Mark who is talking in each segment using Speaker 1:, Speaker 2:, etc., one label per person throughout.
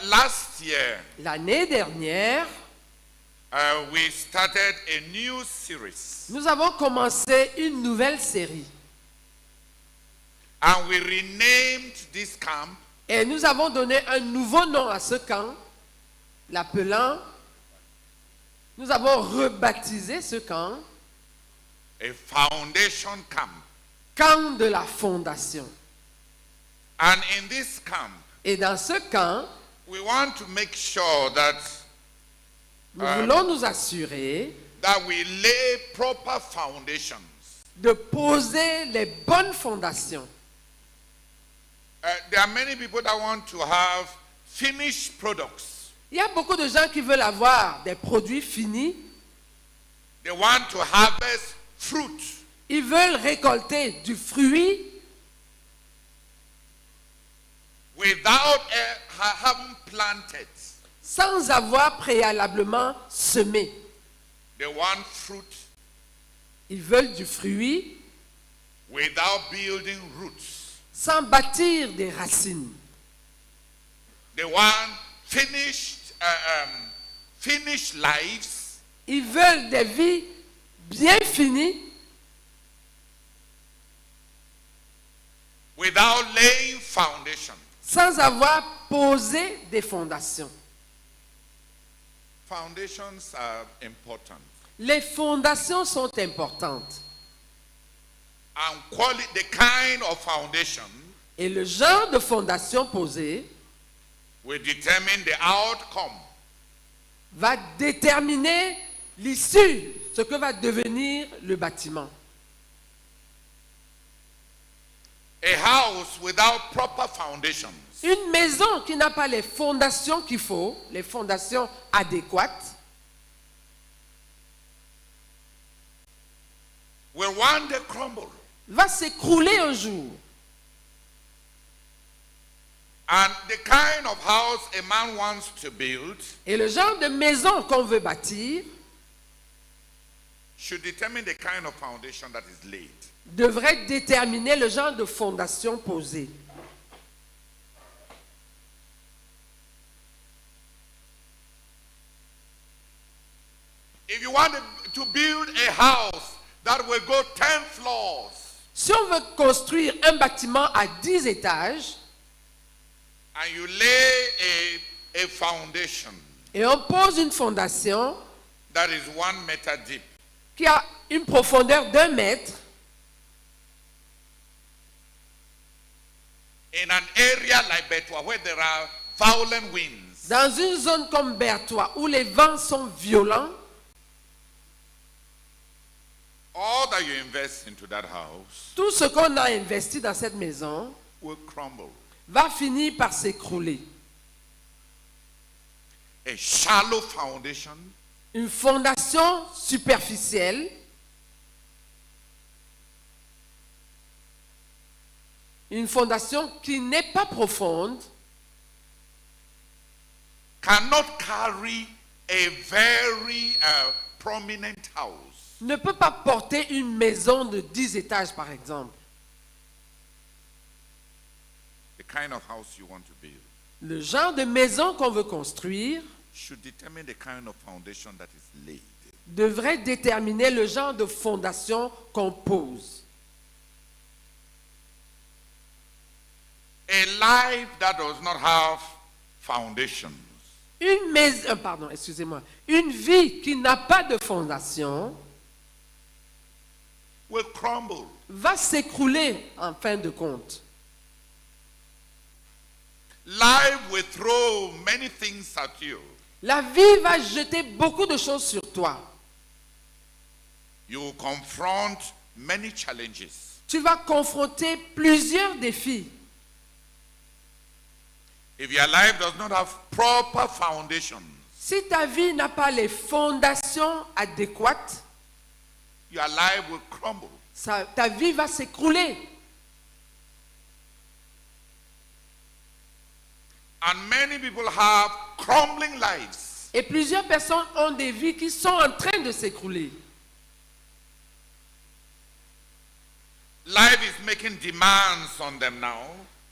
Speaker 1: Last year,
Speaker 2: L'année dernière,
Speaker 1: we started a new series.
Speaker 2: nous avons commencé une nouvelle série.
Speaker 1: And we renamed this camp
Speaker 2: Et nous avons donné un nouveau nom à ce camp, l'appelant, nous avons rebaptisé ce camp,
Speaker 1: a foundation camp.
Speaker 2: camp de la fondation.
Speaker 1: And in this camp,
Speaker 2: Et dans ce camp,
Speaker 1: we want to make sure that
Speaker 2: nous voulons nous assurer
Speaker 1: we lay proper foundations.
Speaker 2: de poser les bonnes fondations.
Speaker 1: There are many people that want to have finished products.
Speaker 2: Il y a beaucoup de gens qui veulent avoir des produits finis.
Speaker 1: They want to harvest fruit.
Speaker 2: Ils veulent récolter du fruit
Speaker 1: Without having planted.
Speaker 2: sans avoir préalablement semé.
Speaker 1: They want fruit
Speaker 2: Ils veulent du fruit
Speaker 1: without building roots.
Speaker 2: sans bâtir des racines.
Speaker 1: They want finished lives
Speaker 2: Ils veulent des vies bien finies
Speaker 1: without laying foundation.
Speaker 2: sans avoir posé des fondations.
Speaker 1: Foundations are important.
Speaker 2: Les fondations sont importantes.
Speaker 1: And the kind of foundation
Speaker 2: Et le genre de fondation posée
Speaker 1: will determine the outcome.
Speaker 2: va déterminer l'issue, ce que va devenir le bâtiment.
Speaker 1: A house without proper foundations
Speaker 2: Une maison qui n'a pas les fondations qu'il faut, les fondations adéquates,
Speaker 1: will one day crumble.
Speaker 2: va s'écrouler un jour.
Speaker 1: And the kind of house a man wants to build
Speaker 2: Et le genre de maison qu'on veut bâtir
Speaker 1: should determine the kind of foundation that is laid.
Speaker 2: devrait déterminer le genre de fondation posée.
Speaker 1: If you want to build a house that will go 10 floors,
Speaker 2: Si on veut construire un bâtiment à 10 étages
Speaker 1: and you lay a foundation
Speaker 2: et on pose une fondation
Speaker 1: that is 1 meter deep,
Speaker 2: qui a une profondeur d'1 mètre,
Speaker 1: in an area like Betua where there are violent winds,
Speaker 2: dans une zone comme Berthois où les vents sont violents,
Speaker 1: all that you invest into that house
Speaker 2: tout ce qu'on a investi dans cette maison
Speaker 1: will crumble.
Speaker 2: va finir par s'écrouler.
Speaker 1: A shallow foundation
Speaker 2: Une fondation superficielle, une fondation qui n'est pas profonde,
Speaker 1: cannot carry a very prominent house.
Speaker 2: ne peut pas porter une maison de 10 étages, par exemple.
Speaker 1: The kind of house you want to build
Speaker 2: Le genre de maison qu'on veut construire
Speaker 1: should determine the kind of foundation that is laid.
Speaker 2: devrait déterminer le genre de fondation qu'on pose.
Speaker 1: A life that does not have foundations
Speaker 2: Une vie qui n'a pas de fondation
Speaker 1: will crumble.
Speaker 2: va s'écrouler en fin de compte.
Speaker 1: Life will throw many things at you.
Speaker 2: La vie va jeter beaucoup de choses sur toi.
Speaker 1: You will confront many challenges.
Speaker 2: Tu vas confronter plusieurs défis.
Speaker 1: If your life does not have proper foundations,
Speaker 2: Si ta vie n'a pas les fondations adéquates,
Speaker 1: your life will crumble.
Speaker 2: ta vie va s'écrouler.
Speaker 1: And many people have crumbling lives.
Speaker 2: Et plusieurs personnes ont des vies qui sont en train de s'écrouler.
Speaker 1: Life is making demands on them now.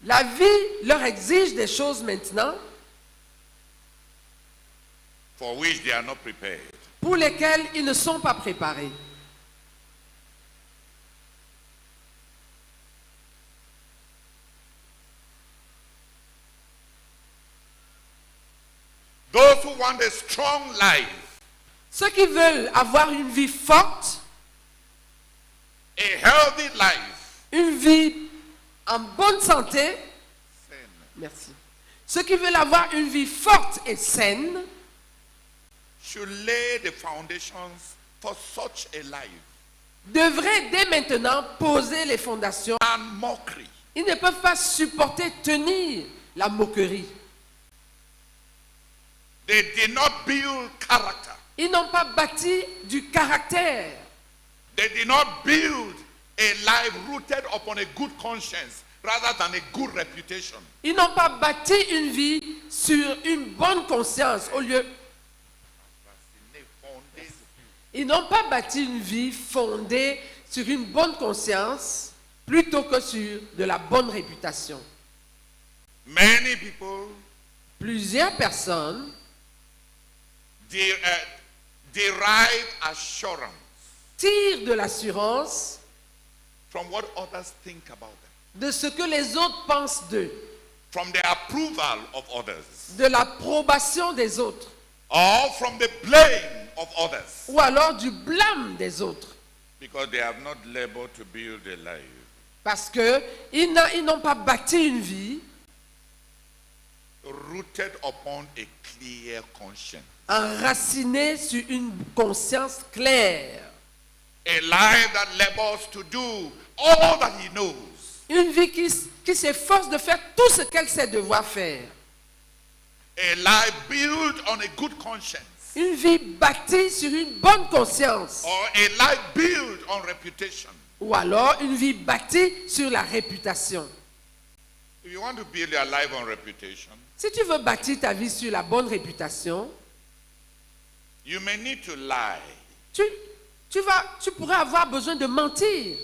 Speaker 2: La vie leur exige des choses maintenant.
Speaker 1: for which they are not prepared.
Speaker 2: pour lesquels ils ne sont pas préparés.
Speaker 1: Those who want a strong life,
Speaker 2: Ceux qui veulent avoir une vie forte,
Speaker 1: a healthy life,
Speaker 2: une vie en bonne santé, merci. Ceux qui veulent avoir une vie forte et saine
Speaker 1: should lay the foundations for such a life.
Speaker 2: devraient dès maintenant poser les fondations.
Speaker 1: And mockery.
Speaker 2: Ils ne peuvent pas supporter, tenir la moquerie.
Speaker 1: They did not build character.
Speaker 2: Ils n'ont pas bâti du caractère.
Speaker 1: They did not build a life rooted upon a good conscience rather than a good reputation.
Speaker 2: Ils n'ont pas bâti une vie sur une bonne conscience au lieu. Ils n'ont pas bâti une vie fondée sur une bonne conscience plutôt que sur de la bonne réputation.
Speaker 1: Many people
Speaker 2: Plusieurs personnes
Speaker 1: derive assurance
Speaker 2: tirent de l'assurance
Speaker 1: from what others think about them,
Speaker 2: de ce que les autres pensent d'eux,
Speaker 1: from the approval of others,
Speaker 2: de l'approbation des autres,
Speaker 1: or from the blame of others,
Speaker 2: ou alors du blâme des autres.
Speaker 1: because they have not labored to build a life
Speaker 2: Parce qu'ils n'ont pas bâti une vie
Speaker 1: rooted upon a clear conscience.
Speaker 2: enracinée sur une conscience claire.
Speaker 1: A life that labors to do all that he knows.
Speaker 2: Une vie qui s'efforce de faire tout ce qu'elle sait devoir faire.
Speaker 1: A life built on a good conscience.
Speaker 2: Une vie bâtie sur une bonne conscience.
Speaker 1: Or a life built on reputation.
Speaker 2: Ou alors une vie bâtie sur la réputation.
Speaker 1: If you want to build your life on reputation,
Speaker 2: Si tu veux bâtir ta vie sur la bonne réputation,
Speaker 1: you may need to lie.
Speaker 2: tu pourrais avoir besoin de mentir.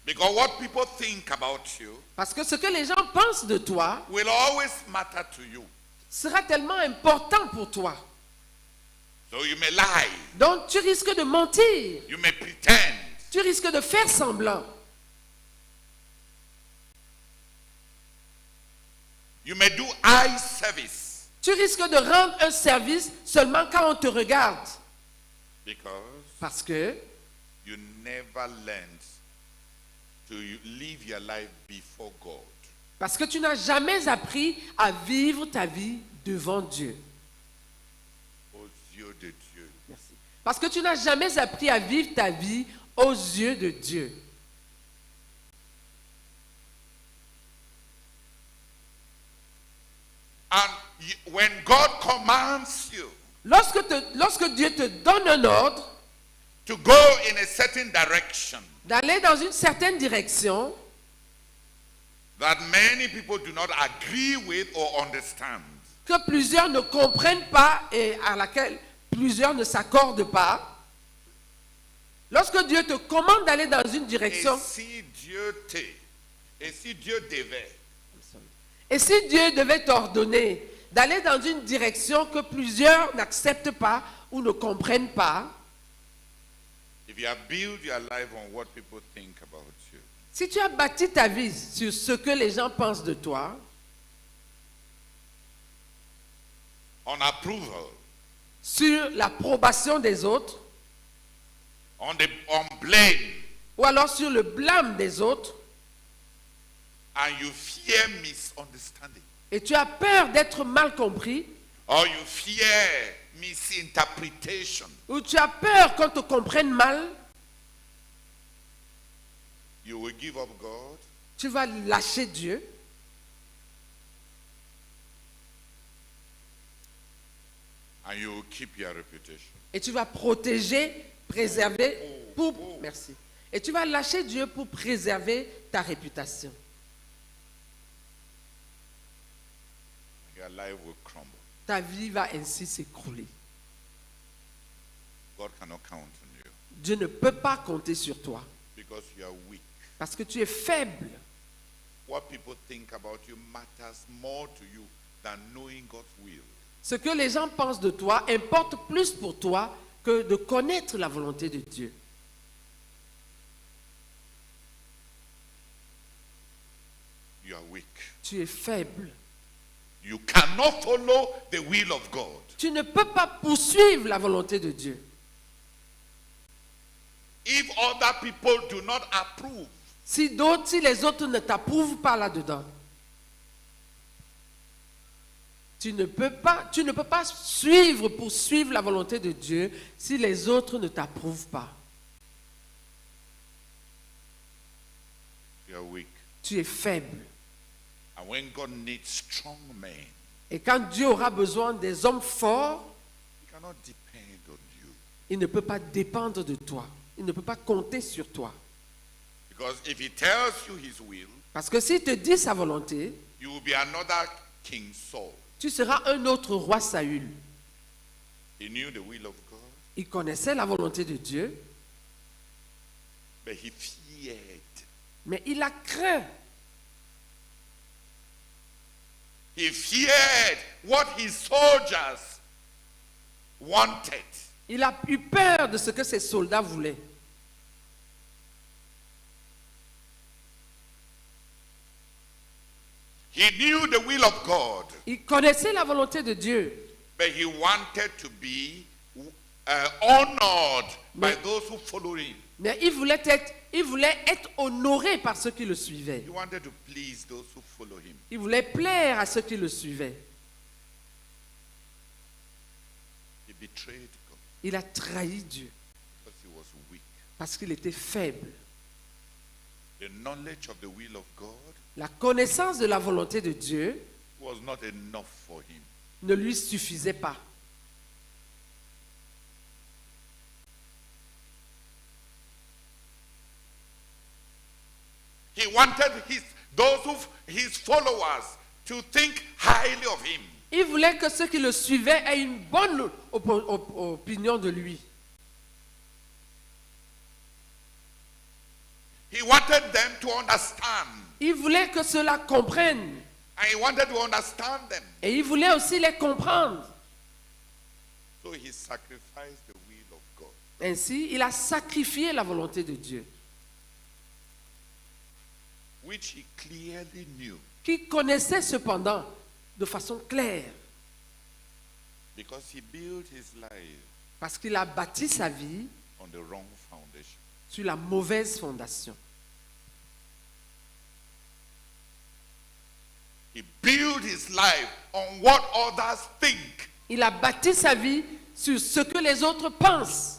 Speaker 1: Because what people think about you
Speaker 2: Parce que ce que les gens pensent de toi
Speaker 1: will always matter to you.
Speaker 2: sera tellement important pour toi.
Speaker 1: So you may lie.
Speaker 2: Donc tu risques de mentir.
Speaker 1: You may pretend.
Speaker 2: Tu risques de faire semblant.
Speaker 1: You may do eye service.
Speaker 2: Tu risques de rendre un service seulement quand on te regarde.
Speaker 1: Because
Speaker 2: Parce que
Speaker 1: you never learned to live your life before God.
Speaker 2: Parce que tu n'as jamais appris à vivre ta vie devant Dieu.
Speaker 1: Aux yeux de Dieu.
Speaker 2: Merci. Parce que tu n'as jamais appris à vivre ta vie aux yeux de Dieu.
Speaker 1: And when God commands you
Speaker 2: Lorsque Dieu te donne un ordre
Speaker 1: to go in a certain direction
Speaker 2: d'aller dans une certaine direction
Speaker 1: that many people do not agree with or understand,
Speaker 2: que plusieurs ne comprennent pas et à laquelle plusieurs ne s'accordent pas, lorsque Dieu te commande d'aller dans une direction,
Speaker 1: et si Dieu devait,
Speaker 2: et si Dieu devait t'ordonner d'aller dans une direction que plusieurs n'acceptent pas ou ne comprennent pas,
Speaker 1: if you have built your life on what people think about you,
Speaker 2: si tu as bâti ta vie sur ce que les gens pensent de toi,
Speaker 1: on approval,
Speaker 2: sur l'approbation des autres,
Speaker 1: on blame,
Speaker 2: ou alors sur le blâme des autres,
Speaker 1: and you fear misunderstanding,
Speaker 2: et tu as peur d'être mal compris,
Speaker 1: or you fear misinterpretation,
Speaker 2: ou tu as peur qu'on te comprenne mal,
Speaker 1: you will give up God
Speaker 2: tu vas lâcher Dieu
Speaker 1: and you will keep your reputation.
Speaker 2: et tu vas protéger, préserver merci. Et tu vas lâcher Dieu pour préserver ta réputation.
Speaker 1: Your life will crumble.
Speaker 2: Ta vie va ainsi s'écrouler.
Speaker 1: God cannot count on you
Speaker 2: Dieu ne peut pas compter sur toi
Speaker 1: because you are weak.
Speaker 2: parce que tu es faible.
Speaker 1: What people think about you matters more to you than knowing God's will.
Speaker 2: Ce que les gens pensent de toi importe plus pour toi que de connaître la volonté de Dieu.
Speaker 1: You are weak.
Speaker 2: Tu es faible.
Speaker 1: You cannot follow the will of God.
Speaker 2: Tu ne peux pas poursuivre la volonté de Dieu.
Speaker 1: If other people do not approve,
Speaker 2: Si les autres ne t'approuvent pas là-dedans, tu ne peux pas poursuivre la volonté de Dieu si les autres ne t'approuvent pas.
Speaker 1: you are weak.
Speaker 2: Tu es faible.
Speaker 1: And when God needs strong men,
Speaker 2: Et quand Dieu aura besoin des hommes forts,
Speaker 1: He cannot depend on you.
Speaker 2: il ne peut pas dépendre de toi. Il ne peut pas compter sur toi.
Speaker 1: Because if He tells you His will,
Speaker 2: Parce que s'il te dit sa volonté,
Speaker 1: you will be another King Saul.
Speaker 2: tu seras un autre roi Saül.
Speaker 1: He knew the will of God,
Speaker 2: Il connaissait la volonté de Dieu,
Speaker 1: but he feared.
Speaker 2: mais il a craint.
Speaker 1: He feared what his soldiers wanted.
Speaker 2: Il a eu peur de ce que ses soldats voulaient.
Speaker 1: He knew the will of God,
Speaker 2: Il connaissait la volonté de Dieu,
Speaker 1: but he wanted to be honored by
Speaker 2: Mais-
Speaker 1: those who follow him.
Speaker 2: mais il voulait être honoré par ceux qui le suivaient.
Speaker 1: He wanted to please those who follow him.
Speaker 2: Il voulait plaire à ceux qui le suivaient.
Speaker 1: He betrayed God
Speaker 2: Il a trahi Dieu
Speaker 1: because he was weak.
Speaker 2: parce qu'il était faible.
Speaker 1: The knowledge of the will of God
Speaker 2: La connaissance de la volonté de Dieu
Speaker 1: was not enough for him.
Speaker 2: ne lui suffisait pas.
Speaker 1: He wanted his followers to think highly of him.
Speaker 2: Il voulait que ceux qui le suivaient aient une bonne opinion de lui.
Speaker 1: He wanted them to understand,
Speaker 2: Il voulait que ceux-là comprennent.
Speaker 1: and he wanted to understand them.
Speaker 2: Et il voulait aussi les comprendre.
Speaker 1: So he sacrificed the will of God.
Speaker 2: Ainsi, il a sacrifié la volonté de Dieu,
Speaker 1: Which he clearly knew,
Speaker 2: qui connaissait cependant de façon claire,
Speaker 1: because he built his life
Speaker 2: parce qu'il a bâti sa vie
Speaker 1: on the wrong foundation.
Speaker 2: sur la mauvaise fondation.
Speaker 1: He built his life on what others think.
Speaker 2: Il a bâti sa vie sur ce que les autres pensent.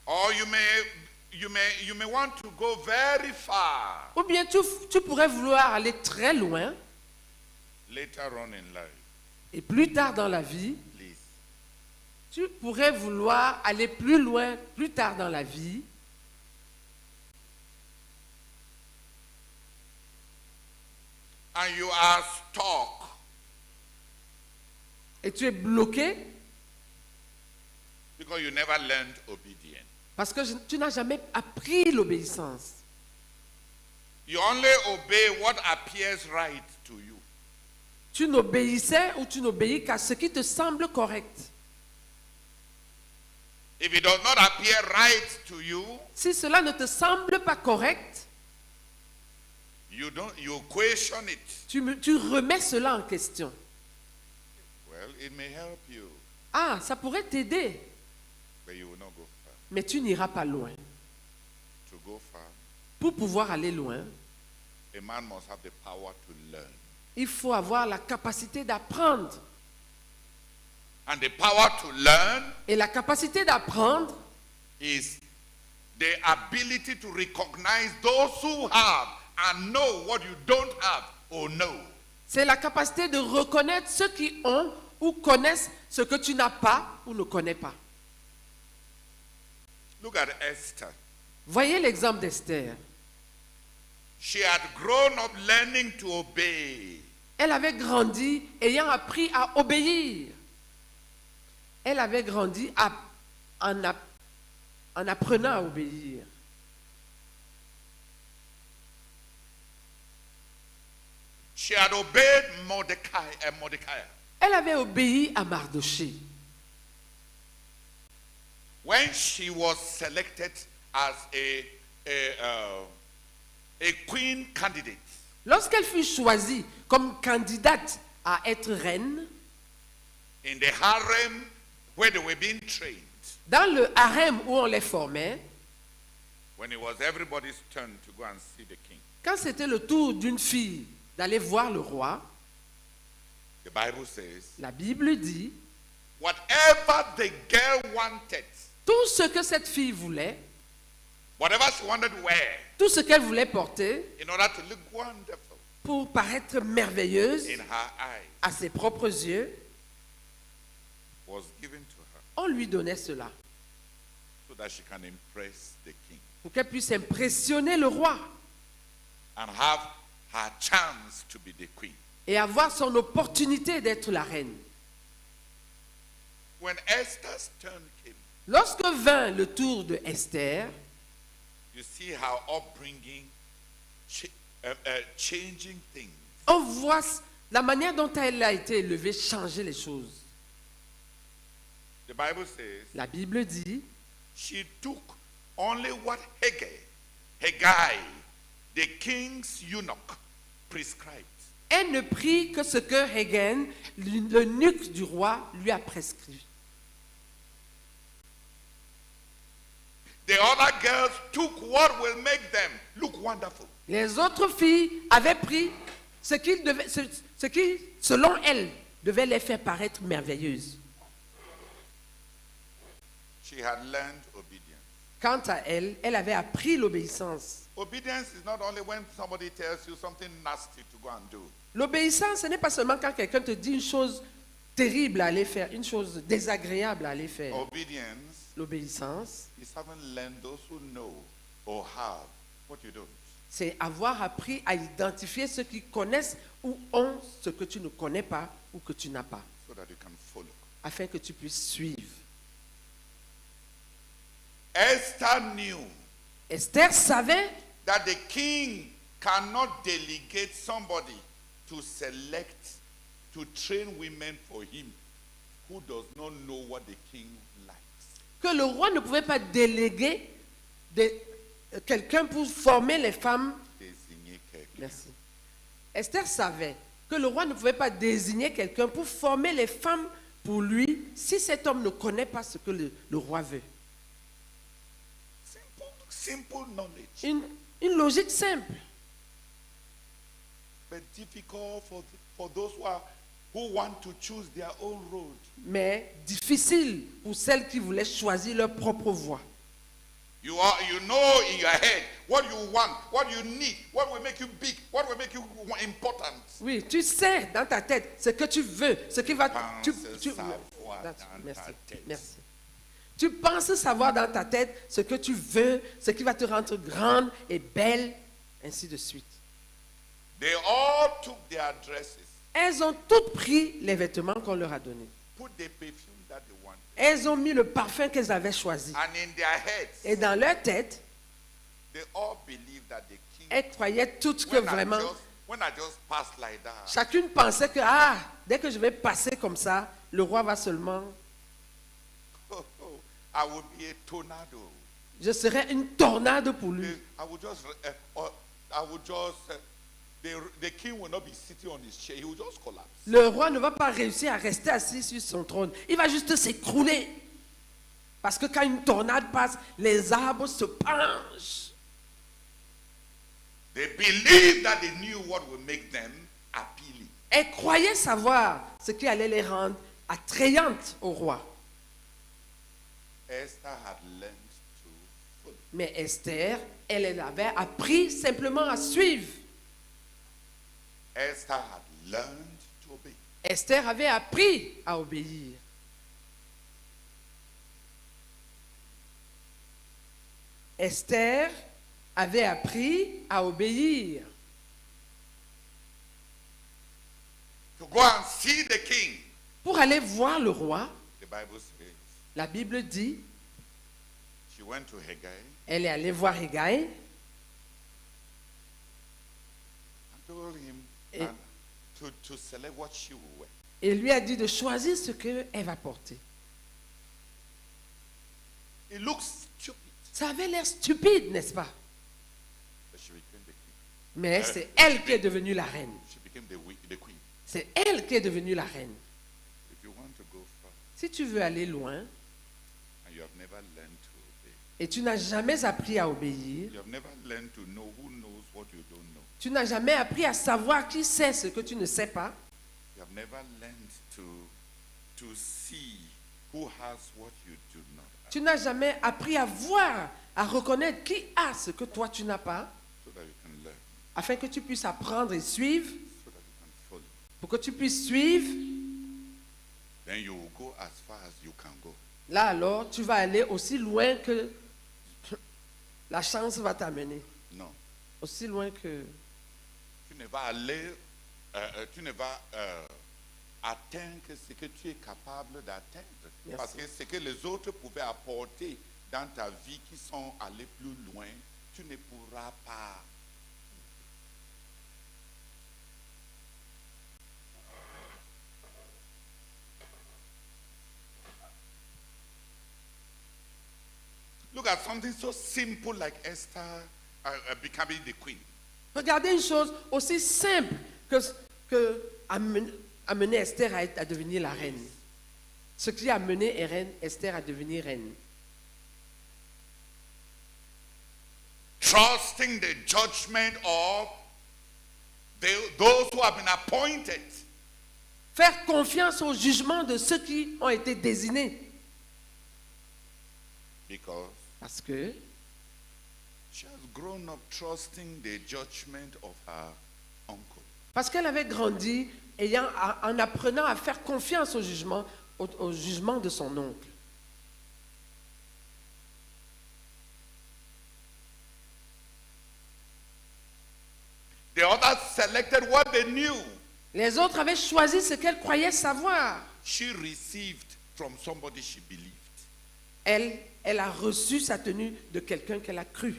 Speaker 1: Or you may want to go very far
Speaker 2: Ou bien tu pourrais vouloir aller très loin
Speaker 1: later on in life.
Speaker 2: et plus tard dans la vie,
Speaker 1: Please.
Speaker 2: tu pourrais vouloir aller plus loin plus tard dans la vie
Speaker 1: And you are stuck
Speaker 2: et tu es bloqué
Speaker 1: because you never learned obedience.
Speaker 2: parce que tu n'as jamais appris l'obéissance.
Speaker 1: You only obey what appears right to you.
Speaker 2: Tu n'obéissais ou tu n'obéis qu'à ce qui te semble correct.
Speaker 1: If it does not appear right to you,
Speaker 2: Si cela ne te semble pas correct,
Speaker 1: you question it.
Speaker 2: tu remets cela en question.
Speaker 1: Well, it may help you,
Speaker 2: Ah, ça pourrait t'aider,
Speaker 1: but you will not go far.
Speaker 2: mais tu n'iras pas loin.
Speaker 1: To go far,
Speaker 2: Pour pouvoir aller loin,
Speaker 1: a man must have the power to learn.
Speaker 2: il faut avoir la capacité d'apprendre.
Speaker 1: And the power to learn
Speaker 2: Et la capacité d'apprendre,
Speaker 1: is the ability to recognize those who have and know what you don't have or know.
Speaker 2: c'est la capacité de reconnaître ceux qui ont ou connaissent ce que tu n'as pas ou ne connais pas.
Speaker 1: Look at Esther.
Speaker 2: Voyez l'exemple d'Esther.
Speaker 1: She had grown up learning to obey.
Speaker 2: Elle avait grandi ayant appris à obéir. Elle avait grandi en apprenant à obéir.
Speaker 1: She had obeyed Mordecai.
Speaker 2: Elle avait obéi à Mardoché.
Speaker 1: When she was selected as a queen candidate,
Speaker 2: Lorsqu'elle fut choisie comme candidate à être reine,
Speaker 1: in the harem where they were being trained,
Speaker 2: dans le harem où on les formait,
Speaker 1: when it was everybody's turn to go and see the king,
Speaker 2: quand c'était le tour d'une fille d'aller voir le roi,
Speaker 1: the Bible says,
Speaker 2: la Bible dit,
Speaker 1: whatever the girl wanted,
Speaker 2: tout ce que cette fille voulait,
Speaker 1: whatever she wanted to wear,
Speaker 2: tout ce qu'elle voulait porter
Speaker 1: in order to look wonderful
Speaker 2: pour paraître merveilleuse
Speaker 1: in her eyes,
Speaker 2: à ses propres yeux,
Speaker 1: was given to her
Speaker 2: on lui donnait cela
Speaker 1: so that she can impress the king
Speaker 2: pour qu'elle puisse impressionner le roi
Speaker 1: and have her chance to be the queen.
Speaker 2: et avoir son opportunité d'être la reine.
Speaker 1: When Esther's turn came,
Speaker 2: Lorsque vint le tour de Esther,
Speaker 1: you see her upbringing changing things.
Speaker 2: on voit la manière dont elle a été élevée changer les choses.
Speaker 1: The Bible says
Speaker 2: La Bible dit,
Speaker 1: she took only what Haggai, the king's eunuch, prescribed.
Speaker 2: elle ne prit que ce que Hagen, l'eunuque du roi, lui a prescrit.
Speaker 1: The other girls took what will make them look wonderful.
Speaker 2: Les autres filles avaient pris ce qui, selon elles, devait les faire paraître merveilleuses.
Speaker 1: She had learned obedience.
Speaker 2: Quant à elle, elle avait appris l'obéissance.
Speaker 1: Obedience is not only when somebody tells you something nasty to go and do.
Speaker 2: L'obéissance, ce n'est pas seulement quand quelqu'un te dit une chose terrible à aller faire, une chose désagréable à aller faire.
Speaker 1: Obedience
Speaker 2: L'obéissance,
Speaker 1: is having learned those who know or have what you don't.
Speaker 2: c'est avoir appris à identifier ceux qui connaissent ou ont ce que tu ne connais pas ou que tu n'as pas,
Speaker 1: So that you can follow.
Speaker 2: afin que tu puisses suivre.
Speaker 1: Esther knew
Speaker 2: Esther savait
Speaker 1: that the king cannot delegate somebody to select, to train women for him who does not know what the king likes.
Speaker 2: que le roi ne pouvait pas déléguer quelqu'un pour former les femmes.
Speaker 1: Désigner quelqu'un.
Speaker 2: Merci. Esther savait que le roi ne pouvait pas désigner quelqu'un pour former les femmes pour lui si cet homme ne connaît pas ce que le roi veut.
Speaker 1: Simple knowledge.
Speaker 2: Une logique simple,
Speaker 1: But difficult for those who want to choose their own road.
Speaker 2: mais difficile pour celles qui voulaient choisir leur propre voie.
Speaker 1: You know in your head what you want, what you need, what will make you big, what will make you important.
Speaker 2: Oui, tu sais dans ta tête ce que tu veux, ce qui va... Merci, merci. Tu penses savoir dans ta tête ce que tu veux, ce qui va te rendre grande et belle, ainsi de suite.
Speaker 1: They all took their dresses,
Speaker 2: Elles ont toutes pris les vêtements qu'on leur a donnés.
Speaker 1: put the perfume that they wanted,
Speaker 2: Elles ont mis le parfum qu'elles avaient choisi.
Speaker 1: and in their heads,
Speaker 2: Et dans leur tête,
Speaker 1: they all believed that the king.
Speaker 2: elles croyaient toutes que vraiment,
Speaker 1: When I just pass like that,
Speaker 2: chacune pensait que, dès que je vais passer comme ça, le roi va seulement,
Speaker 1: I would be a tornado.
Speaker 2: je serai une tornade pour lui.
Speaker 1: The king will not be sitting on his chair. He will just collapse.
Speaker 2: Le roi ne va pas réussir à rester assis sur son trône. Il va juste s'écrouler. Parce que quand une tornade passe, les arbres se penchent.
Speaker 1: They believed that they knew what would make them appealing.
Speaker 2: Elles croyaient savoir ce qui allait les rendre attrayantes au roi.
Speaker 1: Esther had learned to follow.
Speaker 2: Mais Esther, elle avait appris simplement à suivre.
Speaker 1: Esther had learned to obey.
Speaker 2: Esther avait appris à obéir. Esther avait appris à obéir.
Speaker 1: To go and see the king.
Speaker 2: Pour aller voir le roi,
Speaker 1: The Bible says
Speaker 2: la Bible dit,
Speaker 1: She went to Haggai
Speaker 2: Elle est allée voir Hégaï
Speaker 1: and told him
Speaker 2: Et-
Speaker 1: to select what she will wear.
Speaker 2: et lui a dit de choisir ce qu'elle va porter.
Speaker 1: It looks stupid,
Speaker 2: Ça avait l'air stupide, n'est-ce pas?
Speaker 1: but she became the queen.
Speaker 2: Mais c'est elle qui est devenue la reine.
Speaker 1: She became the queen.
Speaker 2: C'est elle qui est devenue la reine.
Speaker 1: If you want to go far
Speaker 2: Si tu veux aller loin
Speaker 1: and you have never learned to obey,
Speaker 2: et tu n'as jamais appris à obéir,
Speaker 1: you have never learned to know who knows what you don't know,
Speaker 2: tu n'as jamais appris à savoir qui sait ce que tu ne sais pas,
Speaker 1: you have never learned to see who has what you do not have,
Speaker 2: tu n'as jamais appris à voir, à reconnaître qui a ce que toi tu n'as pas,
Speaker 1: so that you can learn,
Speaker 2: afin que tu puisses apprendre et suivre,
Speaker 1: so that you can follow.
Speaker 2: pour que tu puisses suivre.
Speaker 1: Then you will go as far as you can go.
Speaker 2: Là alors, tu vas aller aussi loin que la chance va t'amener.
Speaker 1: Non.
Speaker 2: Aussi loin que...
Speaker 1: Tu ne vas aller, tu ne vas atteindre que ce que tu es capable d'atteindre.
Speaker 2: Merci.
Speaker 1: Parce que ce que les autres pouvaient apporter dans ta vie qui sont allés plus loin, tu ne pourras pas. Look at something so simple like Esther becoming the queen.
Speaker 2: Regardez une chose aussi simple que amener Esther à devenir la reine. Ce qui a amené Esther à devenir reine.
Speaker 1: Trusting the judgment of those who have been appointed.
Speaker 2: Faire confiance au jugement de ceux qui ont été désignés.
Speaker 1: Because
Speaker 2: Parce que
Speaker 1: she has grown up trusting the judgment of her uncle.
Speaker 2: Parce qu'elle avait grandi en apprenant à faire confiance au jugement de son oncle.
Speaker 1: The others selected what they knew.
Speaker 2: Les autres avaient choisi ce qu'elle croyait savoir.
Speaker 1: She received from somebody she believed.
Speaker 2: Elle a reçu sa tenue de quelqu'un qu'elle a cru.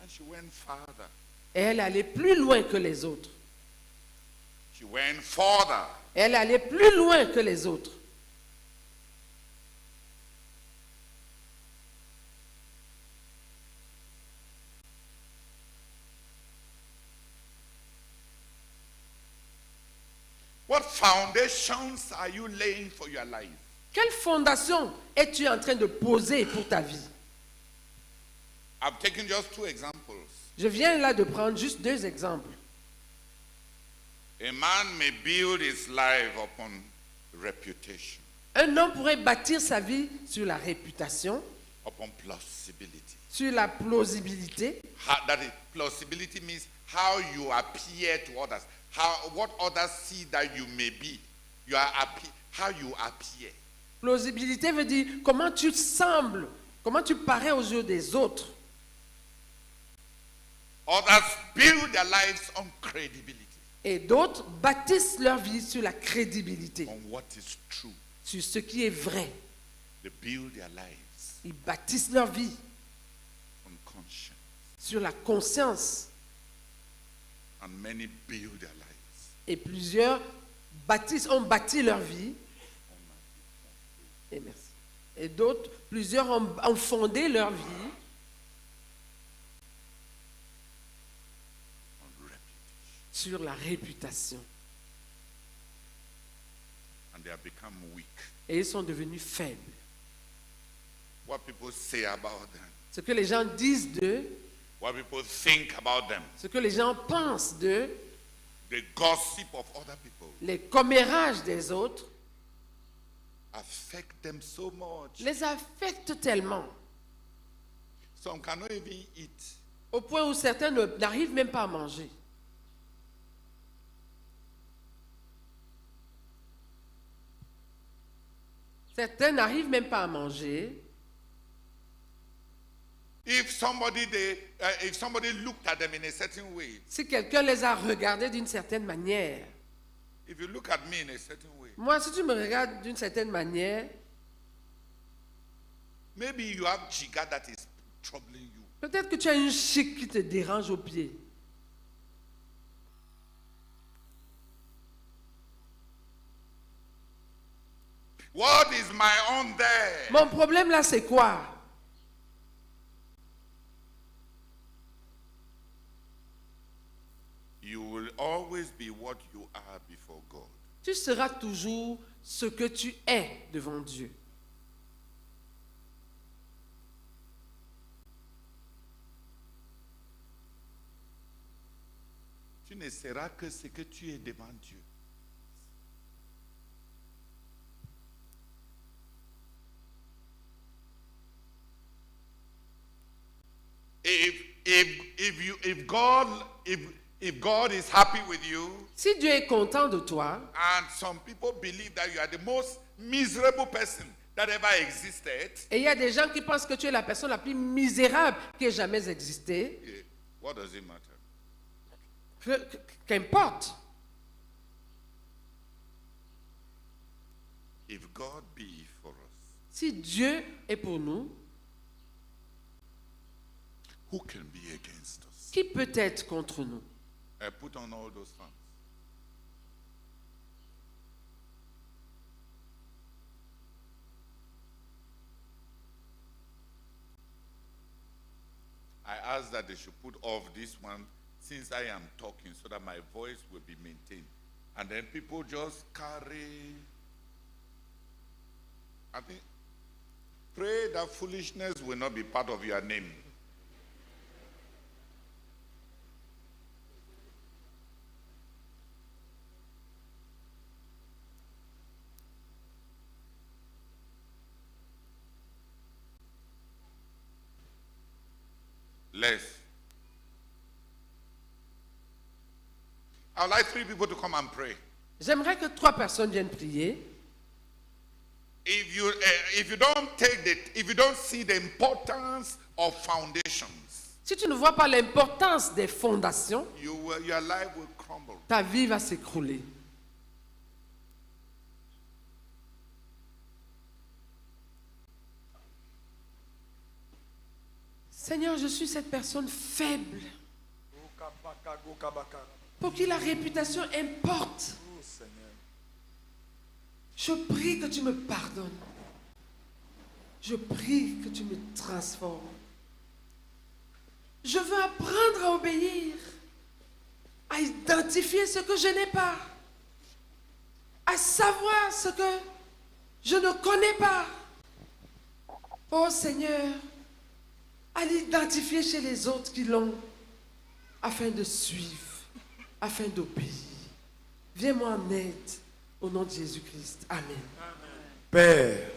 Speaker 1: And she went farther.
Speaker 2: Et elle allait plus loin que les autres.
Speaker 1: She went further.
Speaker 2: Elle allait plus loin que les autres.
Speaker 1: What foundations are you laying for your life?
Speaker 2: Quelle fondation es-tu en train de poser pour ta vie?
Speaker 1: I've taken just two examples.
Speaker 2: Je viens là de prendre juste 2 exemples.
Speaker 1: A man may build his life upon reputation,
Speaker 2: Un homme pourrait bâtir sa vie sur la réputation,
Speaker 1: upon plausibility.
Speaker 2: sur la plausibilité.
Speaker 1: Plausibility means how you appear to others, what others see that you may be. How you appear.
Speaker 2: Plausibilité veut dire comment tu sembles, comment tu parais aux yeux des autres.
Speaker 1: Others build their lives on credibility,
Speaker 2: Et d'autres bâtissent leur vie sur la crédibilité,
Speaker 1: on what is true.
Speaker 2: sur ce qui est vrai.
Speaker 1: They build their lives
Speaker 2: Ils bâtissent leur vie
Speaker 1: on conscience,
Speaker 2: sur la conscience.
Speaker 1: and many build their lives
Speaker 2: Et plusieurs ont bâti leur vie. Et merci. Et d'autres, plusieurs ont fondé leur vie
Speaker 1: on reputation,
Speaker 2: sur la réputation.
Speaker 1: and they have become weak.
Speaker 2: Et ils sont devenus faibles.
Speaker 1: What people say about them,
Speaker 2: Ce que les gens disent d'eux,
Speaker 1: what people think about them,
Speaker 2: ce que les gens pensent d'eux,
Speaker 1: the gossip of other people
Speaker 2: les commérages des autres,
Speaker 1: affect them so much.
Speaker 2: les affectent tellement,
Speaker 1: Some cannot even eat.
Speaker 2: au point où certains n'arrivent même pas à manger. Certains n'arrivent même pas à manger.
Speaker 1: If somebody looked at them in a certain way,
Speaker 2: Si quelqu'un les a regardés d'une certaine manière,
Speaker 1: if you look at me in a certain way,
Speaker 2: moi, si tu me regardes d'une certaine manière,
Speaker 1: Maybe you have jigger that is troubling you.
Speaker 2: Peut-être que tu as une chic qui te dérange au pied.
Speaker 1: What is my own there?
Speaker 2: Mon problème là, c'est quoi?
Speaker 1: You will always be what you are before God.
Speaker 2: Tu seras toujours ce que tu es devant Dieu.
Speaker 1: Tu ne seras que ce que tu es devant Dieu. If God is happy with you,
Speaker 2: Si Dieu est content de toi,
Speaker 1: and some people believe that you are the most miserable person that ever existed,
Speaker 2: et il y a des gens qui pensent que tu es la personne la plus misérable qui ait jamais existé,
Speaker 1: what does it matter?
Speaker 2: qu'importe.
Speaker 1: If God be for us,
Speaker 2: Si Dieu est pour nous,
Speaker 1: who can be against us?
Speaker 2: qui peut être contre nous?
Speaker 1: I put on all those fans. I asked that they should put off this one since I am talking so that my voice will be maintained. And then people just carry. I think, pray that foolishness will not be part of your name. Less. I'd like 3 people to come and pray.
Speaker 2: J'aimerais que 3 personnes viennent prier.
Speaker 1: If you don't see the importance of foundations,
Speaker 2: Si tu ne vois pas l'importance des fondations,
Speaker 1: your life will crumble.
Speaker 2: ta vie va s'écrouler. Seigneur, je suis cette personne faible pour qui la réputation importe. Je prie que tu me pardonnes. Je prie que tu me transformes. Je veux apprendre à obéir, à identifier ce que je n'ai pas, à savoir ce que je ne connais pas. Oh Seigneur, à l'identifier chez les autres qui l'ont, afin de suivre, afin d'obéir. Viens-moi en aide, au nom de Jésus-Christ. Amen.
Speaker 3: Père,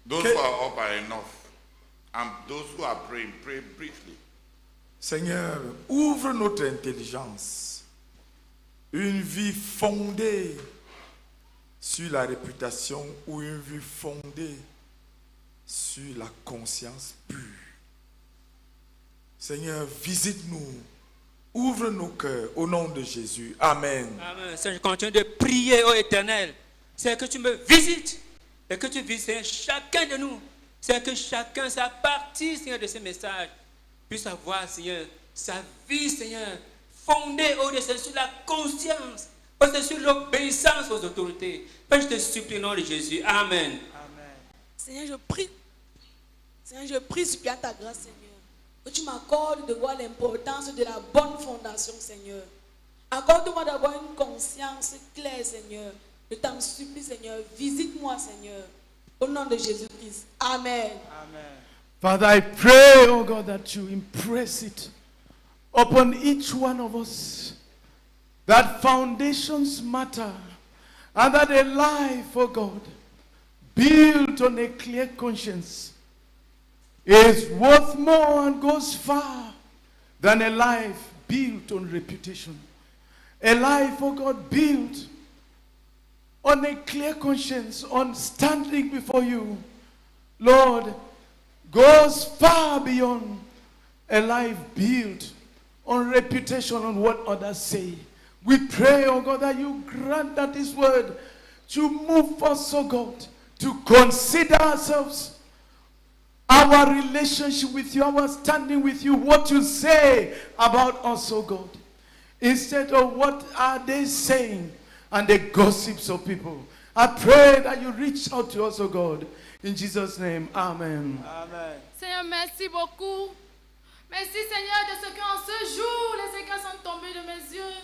Speaker 1: Those who are up are enough. And those who are praying, pray briefly.
Speaker 3: Seigneur, ouvre notre intelligence. Une vie fondée sur la réputation ou une vie fondée sur la conscience pure. Seigneur, visite-nous. Ouvre nos cœurs au nom de Jésus. Amen.
Speaker 4: Amen. Seigneur, je continue de prier, ô Éternel. C'est que tu me visites et que tu visites chacun de nous. C'est que chacun, sa partie, Seigneur, de ce message puisse avoir, Seigneur, sa vie, Seigneur, fondée au-dessus sur la conscience, au-dessus sur l'obéissance aux autorités. Père, je te supplie au nom de Jésus. Amen.
Speaker 5: Amen. Seigneur, je prie, suppliant ta grâce, Seigneur, que tu m'accordes de voir l'importance de la bonne fondation, Seigneur. Accorde-moi d'avoir une conscience claire, Seigneur. Je t'en supplie, Seigneur. Visite-moi, Seigneur. Au nom de Jésus-Christ. Amen.
Speaker 4: Amen.
Speaker 6: Father, I pray, oh God, that you impress it upon each one of us, that foundations matter, and that a life, oh God, built on a clear conscience is worth more and goes far than a life built on reputation. A life, oh God, built on a clear conscience, on standing before you, Lord, goes far beyond a life built on reputation, on what others say. We pray, oh God, that you grant that this word to move us, oh God, to consider ourselves our relationship with you, our standing with you, what you say about us, oh God. Instead of what are they saying and the gossips of people. I pray that you reach out to us, oh God. In Jesus' name, amen.
Speaker 7: Seigneur, merci beaucoup. Merci Seigneur de ce qu'en ce jour, les écailles sont tombées de mes yeux.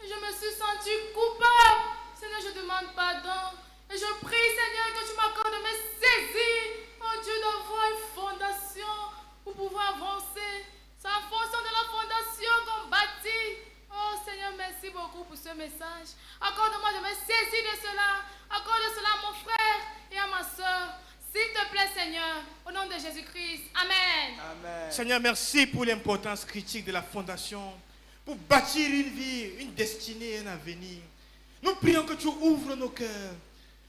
Speaker 7: Et je me suis sentie coupable. Seigneur, je demande pardon. Et je prie Seigneur que tu m'accordes de me saisir, oh Dieu, d'avoir une fondation pour pouvoir avancer. C'est en fonction de la fondation qu'on bâtit. Oh Seigneur, merci beaucoup pour ce message. Accorde-moi de me saisir de cela. Accorde cela à mon frère et à ma soeur. S'il te plaît, Seigneur, au nom de Jésus-Christ. Amen.
Speaker 8: Amen. Seigneur, merci pour l'importance critique de la fondation, pour bâtir une vie, une destinée, un avenir. Nous prions que tu ouvres nos cœurs.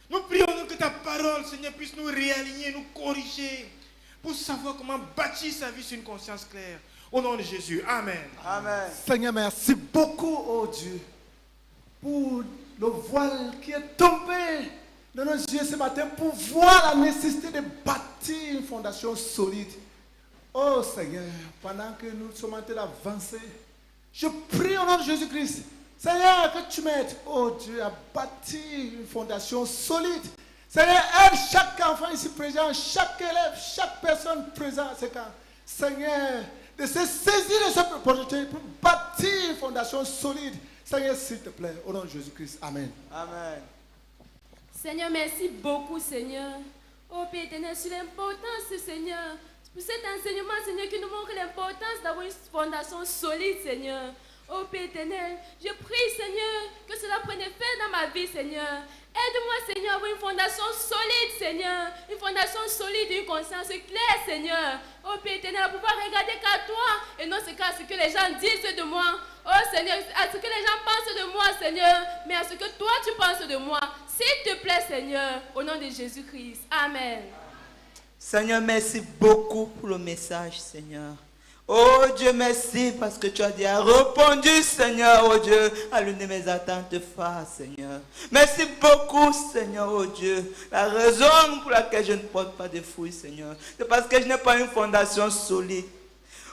Speaker 8: Nous prions que ta parole, Seigneur, puisse nous réaligner, nous corriger, pour savoir comment bâtir sa vie sur une conscience claire. Au nom de Jésus. Amen.
Speaker 9: Amen. Seigneur, merci beaucoup, oh Dieu, pour le voile qui est tombé dans nos yeux ce matin pour voir la nécessité de bâtir une fondation solide. Oh Seigneur, pendant que nous sommes en train d'avancer, je prie au nom de Jésus-Christ, Seigneur, que tu m'aides, oh Dieu, à bâtir une fondation solide. Seigneur, aide chaque enfant ici présent, chaque élève, chaque personne présente à ce camp. Seigneur, de se saisir de ce projet pour bâtir une fondation solide. Seigneur, s'il te plaît, au nom de Jésus-Christ. Amen.
Speaker 10: Amen.
Speaker 7: Seigneur, merci beaucoup, Seigneur. Oh Père éternel, sur l'importance, Seigneur, pour cet enseignement, Seigneur, qui nous montre l'importance d'avoir une fondation solide, Seigneur. Oh Père éternel, je prie, Seigneur, que cela prenne effet dans ma vie, Seigneur. Aide-moi, Seigneur, à avoir une fondation solide, Seigneur. Une fondation solide, une conscience claire, Seigneur. Oh Père éternel, à pouvoir regarder qu'à toi et non ce que les gens disent de moi. Oh Seigneur, à ce que les gens pensent de moi, Seigneur, mais à ce que toi tu penses de moi. S'il te plaît, Seigneur, au nom de Jésus-Christ. Amen.
Speaker 10: Seigneur, merci beaucoup pour le message, Seigneur. Oh Dieu, merci parce que tu as déjà répondu, Seigneur, oh Dieu, à l'une de mes attentes phares, Seigneur. Merci beaucoup, Seigneur, oh Dieu. La raison pour laquelle je ne porte pas de fruits, Seigneur, c'est parce que je n'ai pas une fondation solide.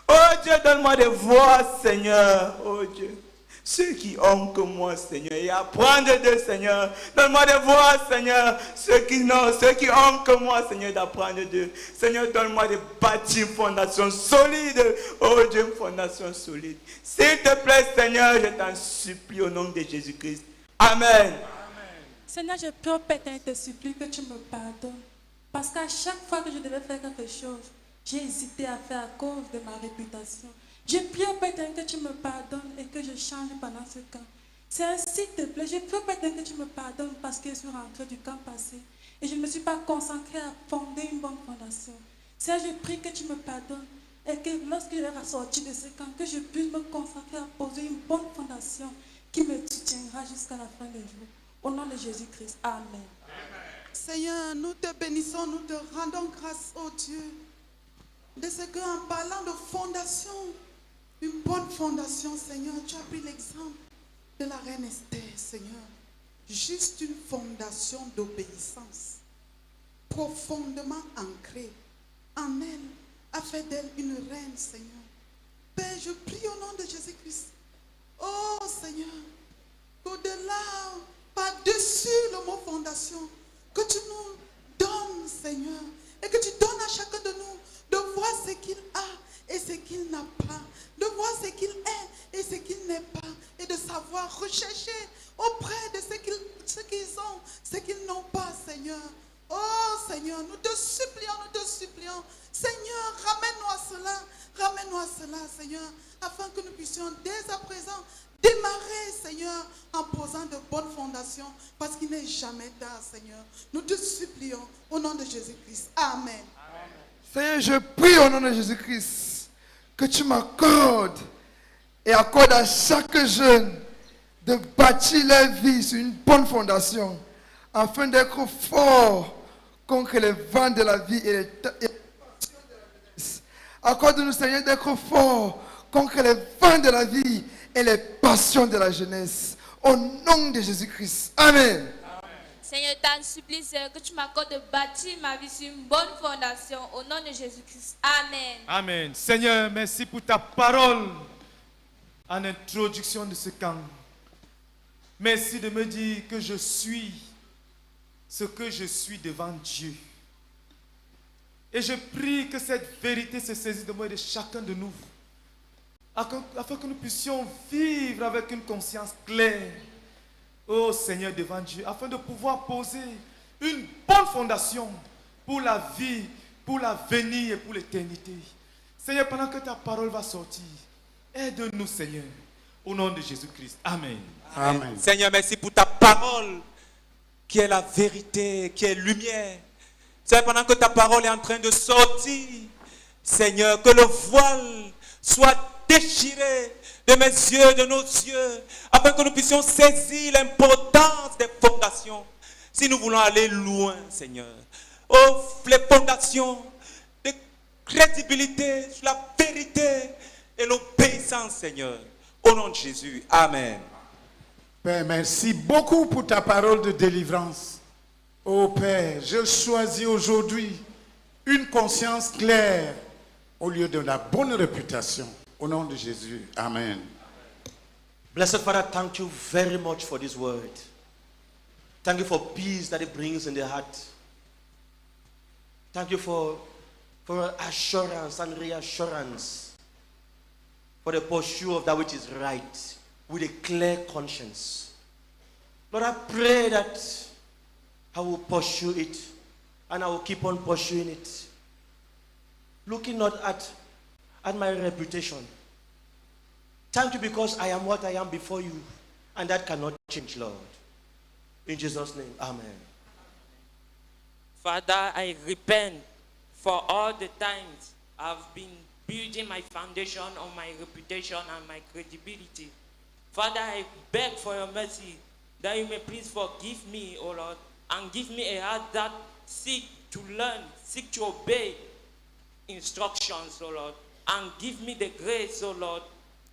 Speaker 10: Oh Dieu, donne-moi des voix, Seigneur, oh Dieu. Ceux qui ont que moi, Seigneur, et apprendre d'eux, Seigneur. Donne-moi des voix, Seigneur. Ceux qui ont que moi, Seigneur, d'apprendre d'eux. Seigneur, donne-moi de bâtir une fondation solide. Oh Dieu, une fondation solide. S'il te plaît, Seigneur, je t'en supplie au nom de Jésus-Christ. Amen.
Speaker 5: Seigneur, je prie au Père et te supplie que tu me pardonnes. Parce qu'à chaque fois que je devais faire quelque chose, j'ai hésité à faire à cause de ma réputation. Je prie au Père que tu me pardonnes et que je change pendant ce camp. C'est s'il te plaît, je prie au Père que tu me pardonnes parce que je suis rentrée du camp passé et je ne me suis pas consacrée à fonder une bonne fondation. Seigneur, je prie que tu me pardonnes et que lorsque je serai sortie de ce camp, que je puisse me consacrer à poser une bonne fondation qui me soutiendra jusqu'à la fin des jours. Au nom de Jésus-Christ. Amen.
Speaker 11: Seigneur, nous te bénissons, nous te rendons grâce, oh Dieu, de ce qu'en parlant de fondation, une bonne fondation, Seigneur, tu as pris l'exemple de la reine Esther, Seigneur. Juste une fondation d'obéissance, profondément ancrée en elle, a fait d'elle une reine, Seigneur. Père, je prie au nom de Jésus-Christ. Oh Seigneur, qu'au-delà, par-dessus le mot fondation, que tu nous donnes, Seigneur, et que tu donnes à chacun de nous de voir ce qu'il a et ce qu'il n'a pas, de voir ce qu'il est et ce qu'il n'est pas, et de savoir rechercher auprès de ce qu'ils ont, ce qu'ils n'ont pas, Seigneur. Oh Seigneur, nous te supplions, Seigneur, ramène-nous à cela, Seigneur, afin que nous puissions dès à présent démarrer, Seigneur, en posant de bonnes fondations, parce qu'il n'est jamais tard, Seigneur. Nous te supplions au nom de Jésus-Christ. Amen.
Speaker 3: Seigneur, je prie au nom de Jésus-Christ que tu m'accordes et accorde à chaque jeune de bâtir leur vie sur une bonne fondation afin d'être fort contre les vents de la vie et les passions de la jeunesse. Accorde-nous, Seigneur, d'être fort contre les vents de la vie et les passions de la jeunesse. Au nom de Jésus-Christ. Amen.
Speaker 12: Seigneur, je t'en supplie, Seigneur, que tu m'accordes de bâtir ma vie sur une bonne fondation. Au nom de Jésus-Christ. Amen.
Speaker 6: Amen. Seigneur, merci pour ta parole en introduction de ce camp. Merci de me dire que je suis ce que je suis devant Dieu. Et je prie que cette vérité se saisisse de moi et de chacun de nous, afin que nous puissions vivre avec une conscience claire, ô Seigneur, devant Dieu, afin de pouvoir poser une bonne fondation pour la vie, pour l'avenir et pour l'éternité. Seigneur, pendant que ta parole va sortir, aide-nous, Seigneur, au nom de Jésus-Christ. Amen.
Speaker 4: Amen. Seigneur, merci pour ta parole, qui est la vérité, qui est lumière. Seigneur, pendant que ta parole est en train de sortir, Seigneur, que le voile soit déchiré de mes yeux, de nos yeux, afin que nous puissions saisir l'importance des fondations. Si nous voulons aller loin, Seigneur, offre les fondations de crédibilité sur la vérité et l'obéissance, Seigneur. Au nom de Jésus. Amen.
Speaker 13: Père, merci beaucoup pour ta parole de délivrance. Oh Père, je choisis aujourd'hui une conscience claire au lieu de la bonne réputation. Au nom de Jésus. Amen.
Speaker 14: Blessed Father, thank you very much for this word. Thank you for peace that it brings in the heart. Thank you for assurance and reassurance, for the pursuit of that which is right with a clear conscience. Lord, I pray that I will pursue it and I will keep on pursuing it, looking not at my reputation. Thank you because I am what I am before you, and that cannot change, Lord. In Jesus' name, amen.
Speaker 15: Father, I repent for all the times I've been building my foundation on my reputation and my credibility. Father, I beg for your mercy that you may please forgive me, O Lord, and give me a heart that seek to learn, seek to obey instructions, O Lord, and give me the grace, O Lord,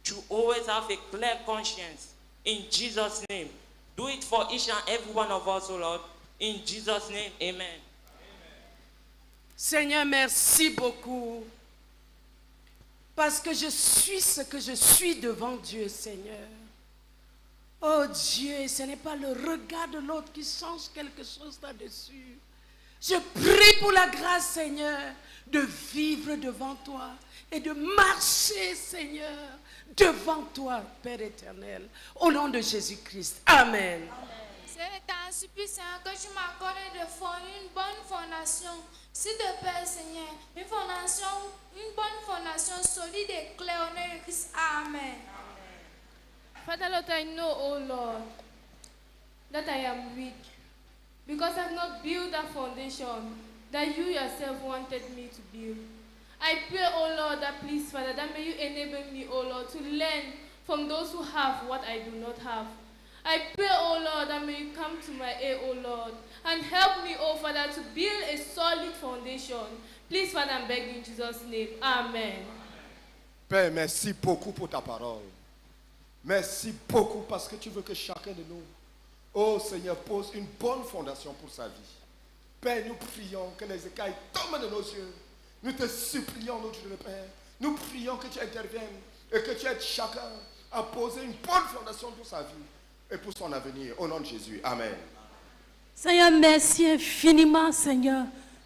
Speaker 15: to always have a clear conscience. In Jesus' name. Do it for each and every one of us, O Lord. In Jesus' name, amen.
Speaker 2: Seigneur, merci beaucoup. Parce que je suis ce que je suis devant Dieu, Seigneur. Oh Dieu, ce n'est pas le regard de l'autre qui change quelque chose là-dessus. Je prie pour la grâce, Seigneur, de vivre devant toi et de marcher, Seigneur, devant toi, Père éternel, au nom de Jésus-Christ. Amen.
Speaker 12: Seigneur, t'en supplie, Seigneur, que tu m'accordes de fonder une bonne fondation. S'il te plaît, Seigneur, une bonne fondation solide et claire au nom de Christ. Amen.
Speaker 7: Father Lord, I know, oh Lord, that I am weak because I've not built that foundation that you yourself wanted me to build. I pray, oh Lord, that please, Father, that may you enable me, oh Lord, to learn from those who have what I do not have. I pray, oh Lord, that may you come to my aid, oh Lord, and help me, oh Father, to build a solid foundation. Please, Father, I'm begging in Jesus' name. Amen.
Speaker 9: Père, merci beaucoup pour ta parole. Merci beaucoup parce que tu veux que chacun de nous, oh Seigneur, pose une bonne fondation pour sa vie. Père, nous prions que les écailles tombent de nos yeux. Nous te supplions, notre Dieu le Père. Nous prions que tu interviennes et que tu aides chacun à poser une bonne fondation pour sa vie et pour son avenir. Au nom de Jésus. Amen.
Speaker 16: Seigneur, merci infiniment, Seigneur,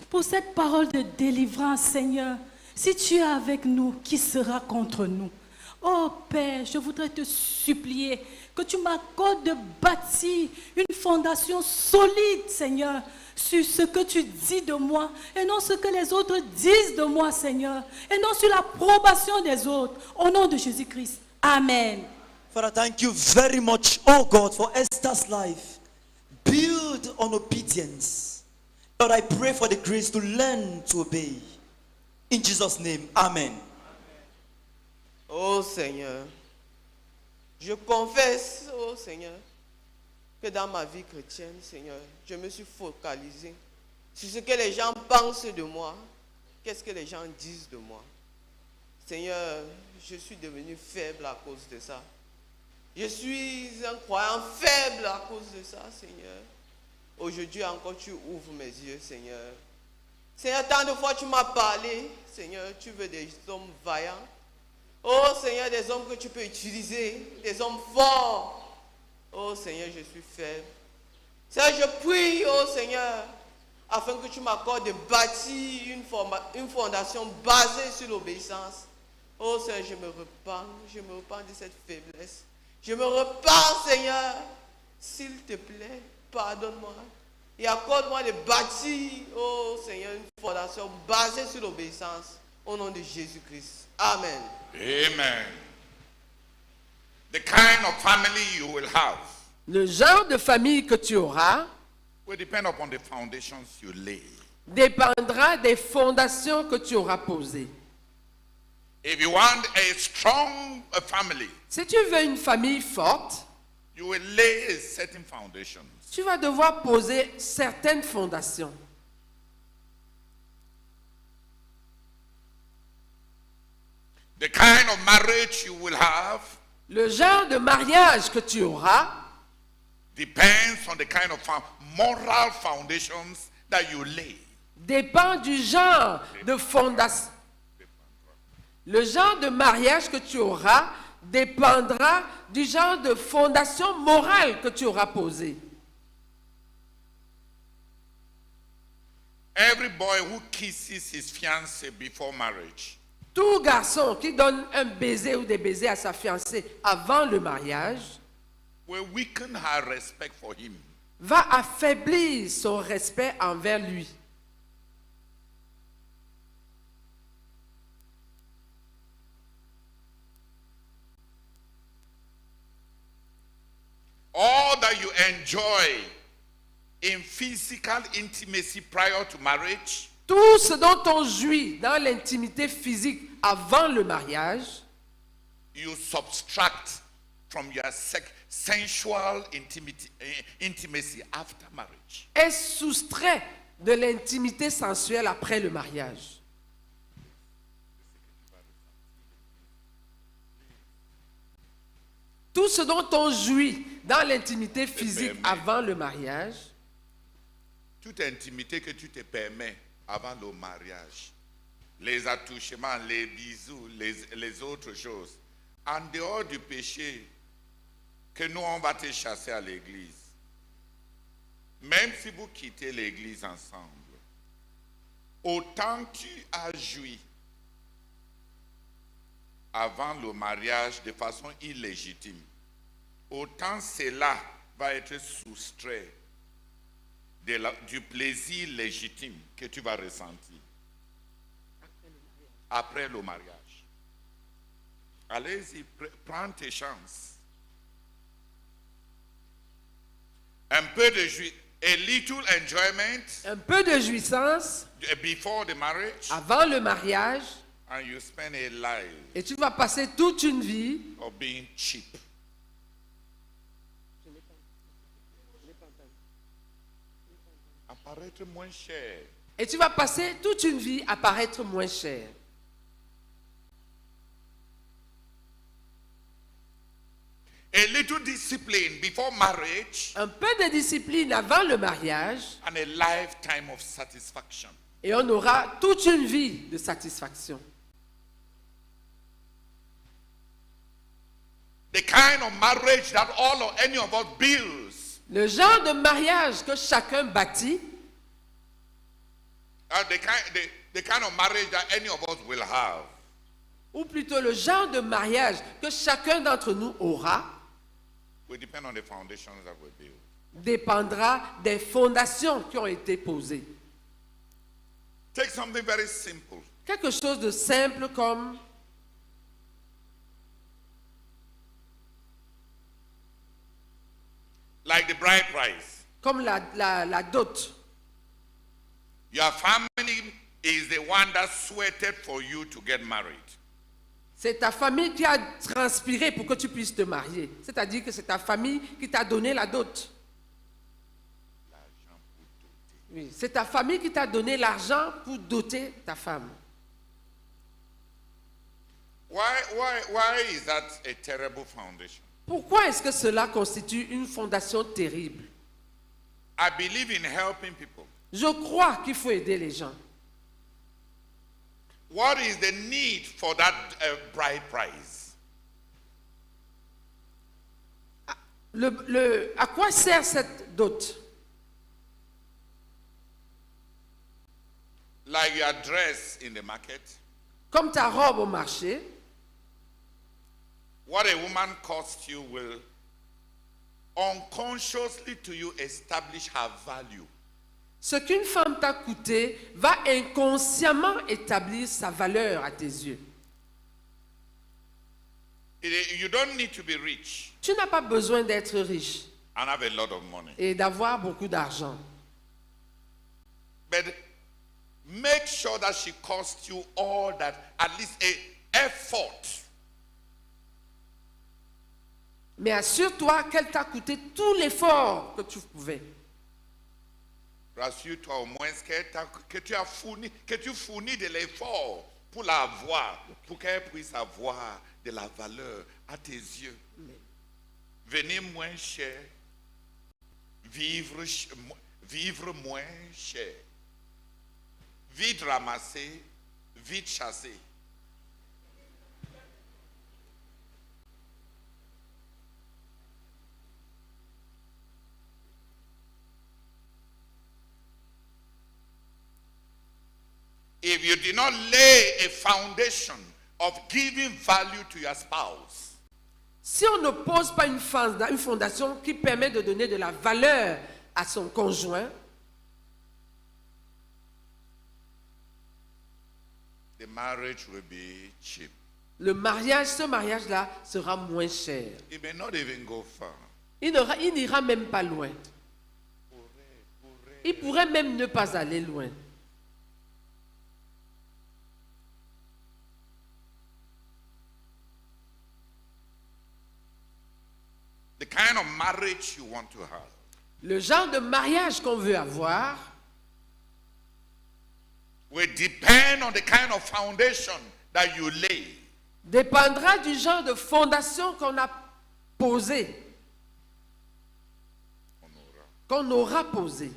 Speaker 16: pour cette parole de délivrance, Seigneur. Si tu es avec nous, qui sera contre nous? Oh Père, je voudrais te supplier que tu m'accordes de bâtir une fondation solide, Seigneur, sur ce que tu dis de moi et non ce que les autres disent de moi, Seigneur, et non sur l'approbation des autres. Au nom de Jésus-Christ. Amen.
Speaker 14: Father, thank you very much, oh God, for Esther's life. Build on obedience. Lord, I pray for the grace to learn to obey. In Jesus' name, amen.
Speaker 17: Oh Seigneur, je confesse, oh Seigneur, que dans ma vie chrétienne, Seigneur, je me suis focalisé sur ce que les gens pensent de moi, qu'est-ce que les gens disent de moi. Seigneur, je suis devenu faible à cause de ça. Je suis un croyant faible à cause de ça, Seigneur. Aujourd'hui encore, tu ouvres mes yeux, Seigneur. Seigneur, tant de fois tu m'as parlé. Seigneur, tu veux des hommes vaillants. Oh Seigneur, des hommes que tu peux utiliser. Des hommes forts. Oh Seigneur, je suis faible. Seigneur, je prie, oh Seigneur, afin que tu m'accordes de bâtir une fondation basée sur l'obéissance. Oh Seigneur, je me repens de cette faiblesse. Je me repens, Seigneur. S'il te plaît, pardonne-moi. Et accorde-moi de bâtir, oh Seigneur, une fondation basée sur l'obéissance. Au nom de Jésus-Christ. Amen.
Speaker 1: Amen. The kind of family you will have
Speaker 2: Le genre de famille que tu auras
Speaker 1: will depend upon the foundations you lay.
Speaker 2: dépendra des fondations que tu auras posées.
Speaker 1: If you want a strong family,
Speaker 2: Si tu veux une famille forte,
Speaker 1: you will lay certain foundations.
Speaker 2: tu vas devoir poser certaines fondations.
Speaker 1: The kind of marriage you will have
Speaker 2: Le genre de mariage que tu auras
Speaker 1: depends on the kind of moral foundations that you lay.
Speaker 2: dépend du genre de fondation. Le genre de mariage que tu auras dépendra du genre de fondation morale que tu auras posée.
Speaker 1: Every boy who kisses his fiancée before marriage
Speaker 2: Tout garçon qui donne un baiser ou des baisers à sa fiancée avant le mariage
Speaker 1: will weaken her respect for him.
Speaker 2: va affaiblir son respect envers lui.
Speaker 1: All that you enjoy in physical intimacy prior to marriage
Speaker 2: Tout ce dont on jouit dans l'intimité physique avant le mariage,
Speaker 1: you subtract from your sensual intimacy after marriage.
Speaker 2: est soustrait de l'intimité sensuelle après le mariage. Tout ce dont on jouit dans l'intimité physique avant le mariage,
Speaker 1: Toute intimité que tu te permets avant le mariage, les attouchements, les bisous, les autres choses, en dehors du péché, que nous on va te chasser à l'église. Même si vous quittez l'église ensemble, autant tu as joui avant le mariage de façon illégitime, autant cela va être soustrait du plaisir légitime que tu vas ressentir après le mariage. Allez-y, prends tes chances. Un peu de a little enjoyment
Speaker 2: un peu de jouissance
Speaker 1: before the marriage,
Speaker 2: avant le mariage,
Speaker 1: and you spend a life
Speaker 2: et tu vas passer toute une vie
Speaker 1: of being cheap. Apparaître moins cher.
Speaker 2: et tu vas passer toute une vie à paraître moins cher.
Speaker 1: A little discipline before marriage,
Speaker 2: Un peu de discipline avant le mariage,
Speaker 1: and a lifetime of satisfaction.
Speaker 2: et on aura toute une vie de satisfaction.
Speaker 1: The kind of marriage that all or any of us builds,
Speaker 2: Le genre de mariage que chacun bâtit,
Speaker 1: the kind of marriage that any of us will have,
Speaker 2: ou plutôt le genre de mariage que chacun d'entre nous aura,
Speaker 1: will depend on the foundations that we build.
Speaker 2: dépendra des fondations qui ont été posées.
Speaker 1: Take something very simple.
Speaker 2: Quelque chose de simple comme
Speaker 1: Like the bride price.
Speaker 2: comme la dot.
Speaker 1: Your family is the one that sweated for you to get married.
Speaker 2: C'est ta famille qui a transpiré pour que tu puisses te marier. C'est-à-dire que c'est ta famille qui t'a donné la dot. Oui, c'est ta famille qui t'a donné l'argent pour doter ta femme.
Speaker 1: Why is that a terrible foundation?
Speaker 2: Pourquoi est-ce que cela constitue une fondation terrible?
Speaker 1: I believe in helping people.
Speaker 2: Je crois qu'il faut aider les gens.
Speaker 1: What is the need for that bride price?
Speaker 2: À quoi sert cette dot?
Speaker 1: Like your dress in the market.
Speaker 2: Comme ta robe au marché.
Speaker 1: What a woman costs you will unconsciously to you establish her value.
Speaker 2: Ce qu'une femme t'a coûté va inconsciemment établir sa valeur à tes yeux.
Speaker 1: You don't need to be rich
Speaker 2: Tu n'as pas besoin d'être riche
Speaker 1: and have a lot of money.
Speaker 2: et d'avoir beaucoup d'argent.
Speaker 1: But make sure that she costs you all that, at least a effort.
Speaker 2: Mais assure-toi qu'elle t'a coûté tout l'effort que tu pouvais.
Speaker 1: Rassure-toi au moins que tu fournis de l'effort pour la voir, pour qu'elle puisse avoir de la valeur à tes yeux. Venir moins cher, vivre moins cher, vite ramasser, vite chasser. If you did not lay a foundation of giving value to your spouse,
Speaker 2: si on ne pose pas une fondation qui permet de donner de la valeur à son conjoint,
Speaker 1: the marriage will be cheap.
Speaker 2: ce mariage-là sera moins cher.
Speaker 1: It may not even go far.
Speaker 2: Il n'ira même pas loin. Il pourrait même ne pas aller loin.
Speaker 1: The kind of marriage you want to have
Speaker 2: Le genre de mariage qu'on veut avoir
Speaker 1: will depend on the kind of foundation that you lay.
Speaker 2: dépendra du genre de fondation qu'on a posé, qu'on aura posé.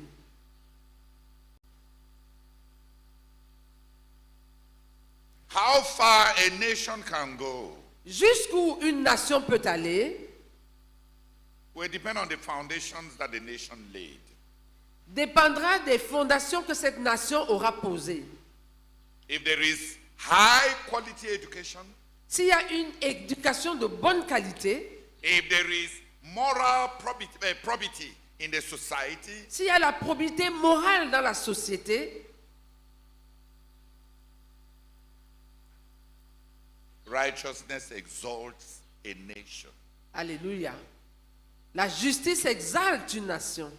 Speaker 1: How far a nation can go
Speaker 2: Jusqu'où une nation peut aller
Speaker 1: will depend on the foundations that the nation laid.
Speaker 2: dépendra des fondations que cette nation aura posées.
Speaker 1: If there is high quality education,
Speaker 2: S'il y a une éducation de bonne qualité,
Speaker 1: if there is moral probity in the society,
Speaker 2: s'il y a la probité morale dans la société,
Speaker 1: righteousness exalts a nation.
Speaker 2: alléluia, la justice exalte une nation.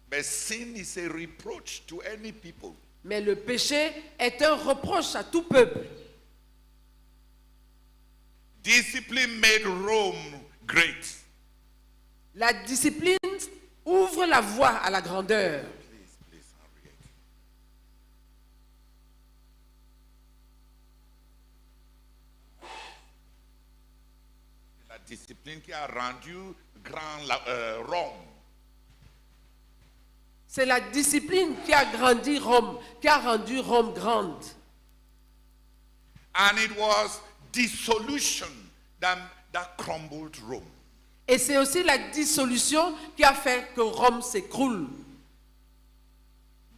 Speaker 1: But sin is a reproach to any people.
Speaker 2: Mais le péché est un reproche à tout peuple.
Speaker 1: Discipline made Rome great.
Speaker 2: La discipline ouvre la voie à la grandeur.
Speaker 1: La discipline qui a rendu grand Rome.
Speaker 2: C'est la discipline qui a grandi Rome, qui a rendu Rome grande.
Speaker 1: And it was dissolution that crumbled Rome.
Speaker 2: Et c'est aussi la dissolution qui a fait que Rome s'écroule.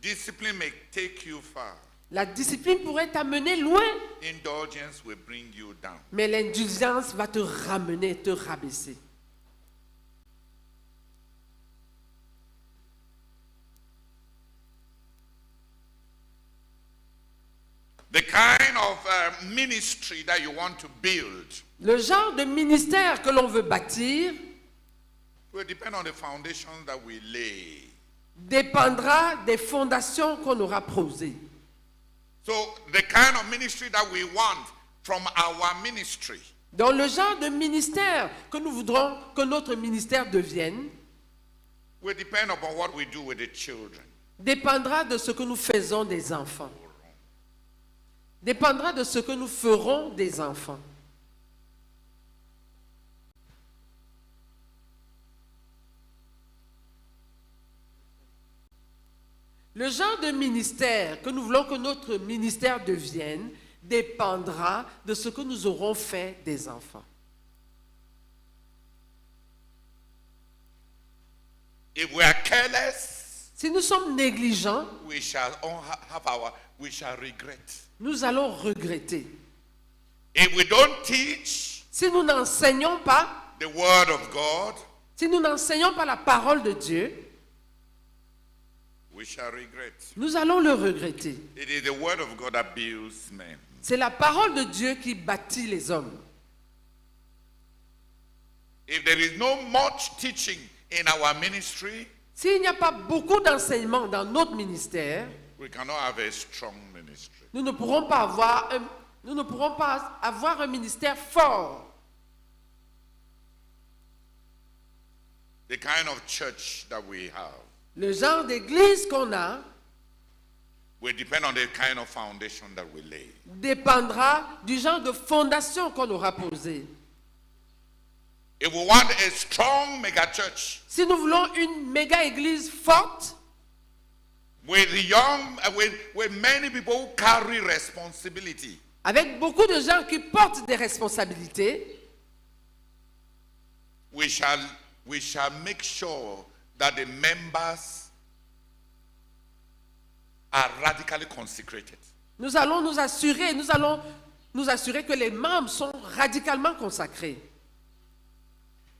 Speaker 1: Discipline may take you far.
Speaker 2: La discipline pourrait t'amener loin,
Speaker 1: Indulgence will bring you down.
Speaker 2: mais l'indulgence va te ramener, te rabaisser.
Speaker 1: The kind of ministry that you want to build
Speaker 2: Le genre de ministère que l'on veut bâtir
Speaker 1: will depend on the foundations that we lay.
Speaker 2: dépendra des fondations qu'on aura posées.
Speaker 1: So the kind of ministry that we want from our ministry
Speaker 2: Dans le genre de ministère que nous voudrons que notre ministère devienne,
Speaker 1: will depend upon what we do with the children.
Speaker 2: dépendra de ce que nous faisons des enfants. Dépendra de ce que nous ferons des enfants. Le genre de ministère que nous voulons que notre ministère devienne dépendra de ce que nous aurons fait des enfants.
Speaker 1: If we are careless,
Speaker 2: si nous sommes négligents,
Speaker 1: we shall regret.
Speaker 2: Nous allons regretter.
Speaker 1: If we don't teach
Speaker 2: si nous n'enseignons pas
Speaker 1: the word of God,
Speaker 2: si nous n'enseignons pas la parole de Dieu,
Speaker 1: we shall regret.
Speaker 2: Nous allons le regretter.
Speaker 1: It is the word of God that builds men.
Speaker 2: C'est la parole de Dieu qui bâtit les hommes.
Speaker 1: If there is no much teaching in our ministry,
Speaker 2: s'il n'y a pas beaucoup d'enseignement dans notre ministère,
Speaker 1: we cannot have a strong ministry.
Speaker 2: Nous ne pourrons pas avoir un ministère fort.
Speaker 1: The kind of church that we have
Speaker 2: Le genre d'église qu'on a
Speaker 1: will depend on the kind of foundation that we lay.
Speaker 2: dépendra du genre de fondation qu'on aura posée.
Speaker 1: If we want a strong mega church,
Speaker 2: si nous voulons une méga église forte,
Speaker 1: with many people who carry responsibility,
Speaker 2: avec beaucoup de gens qui portent des responsabilités,
Speaker 1: we shall make sure that the members are radically consecrated.
Speaker 2: Nous allons nous assurer que les membres sont radicalement consacrés.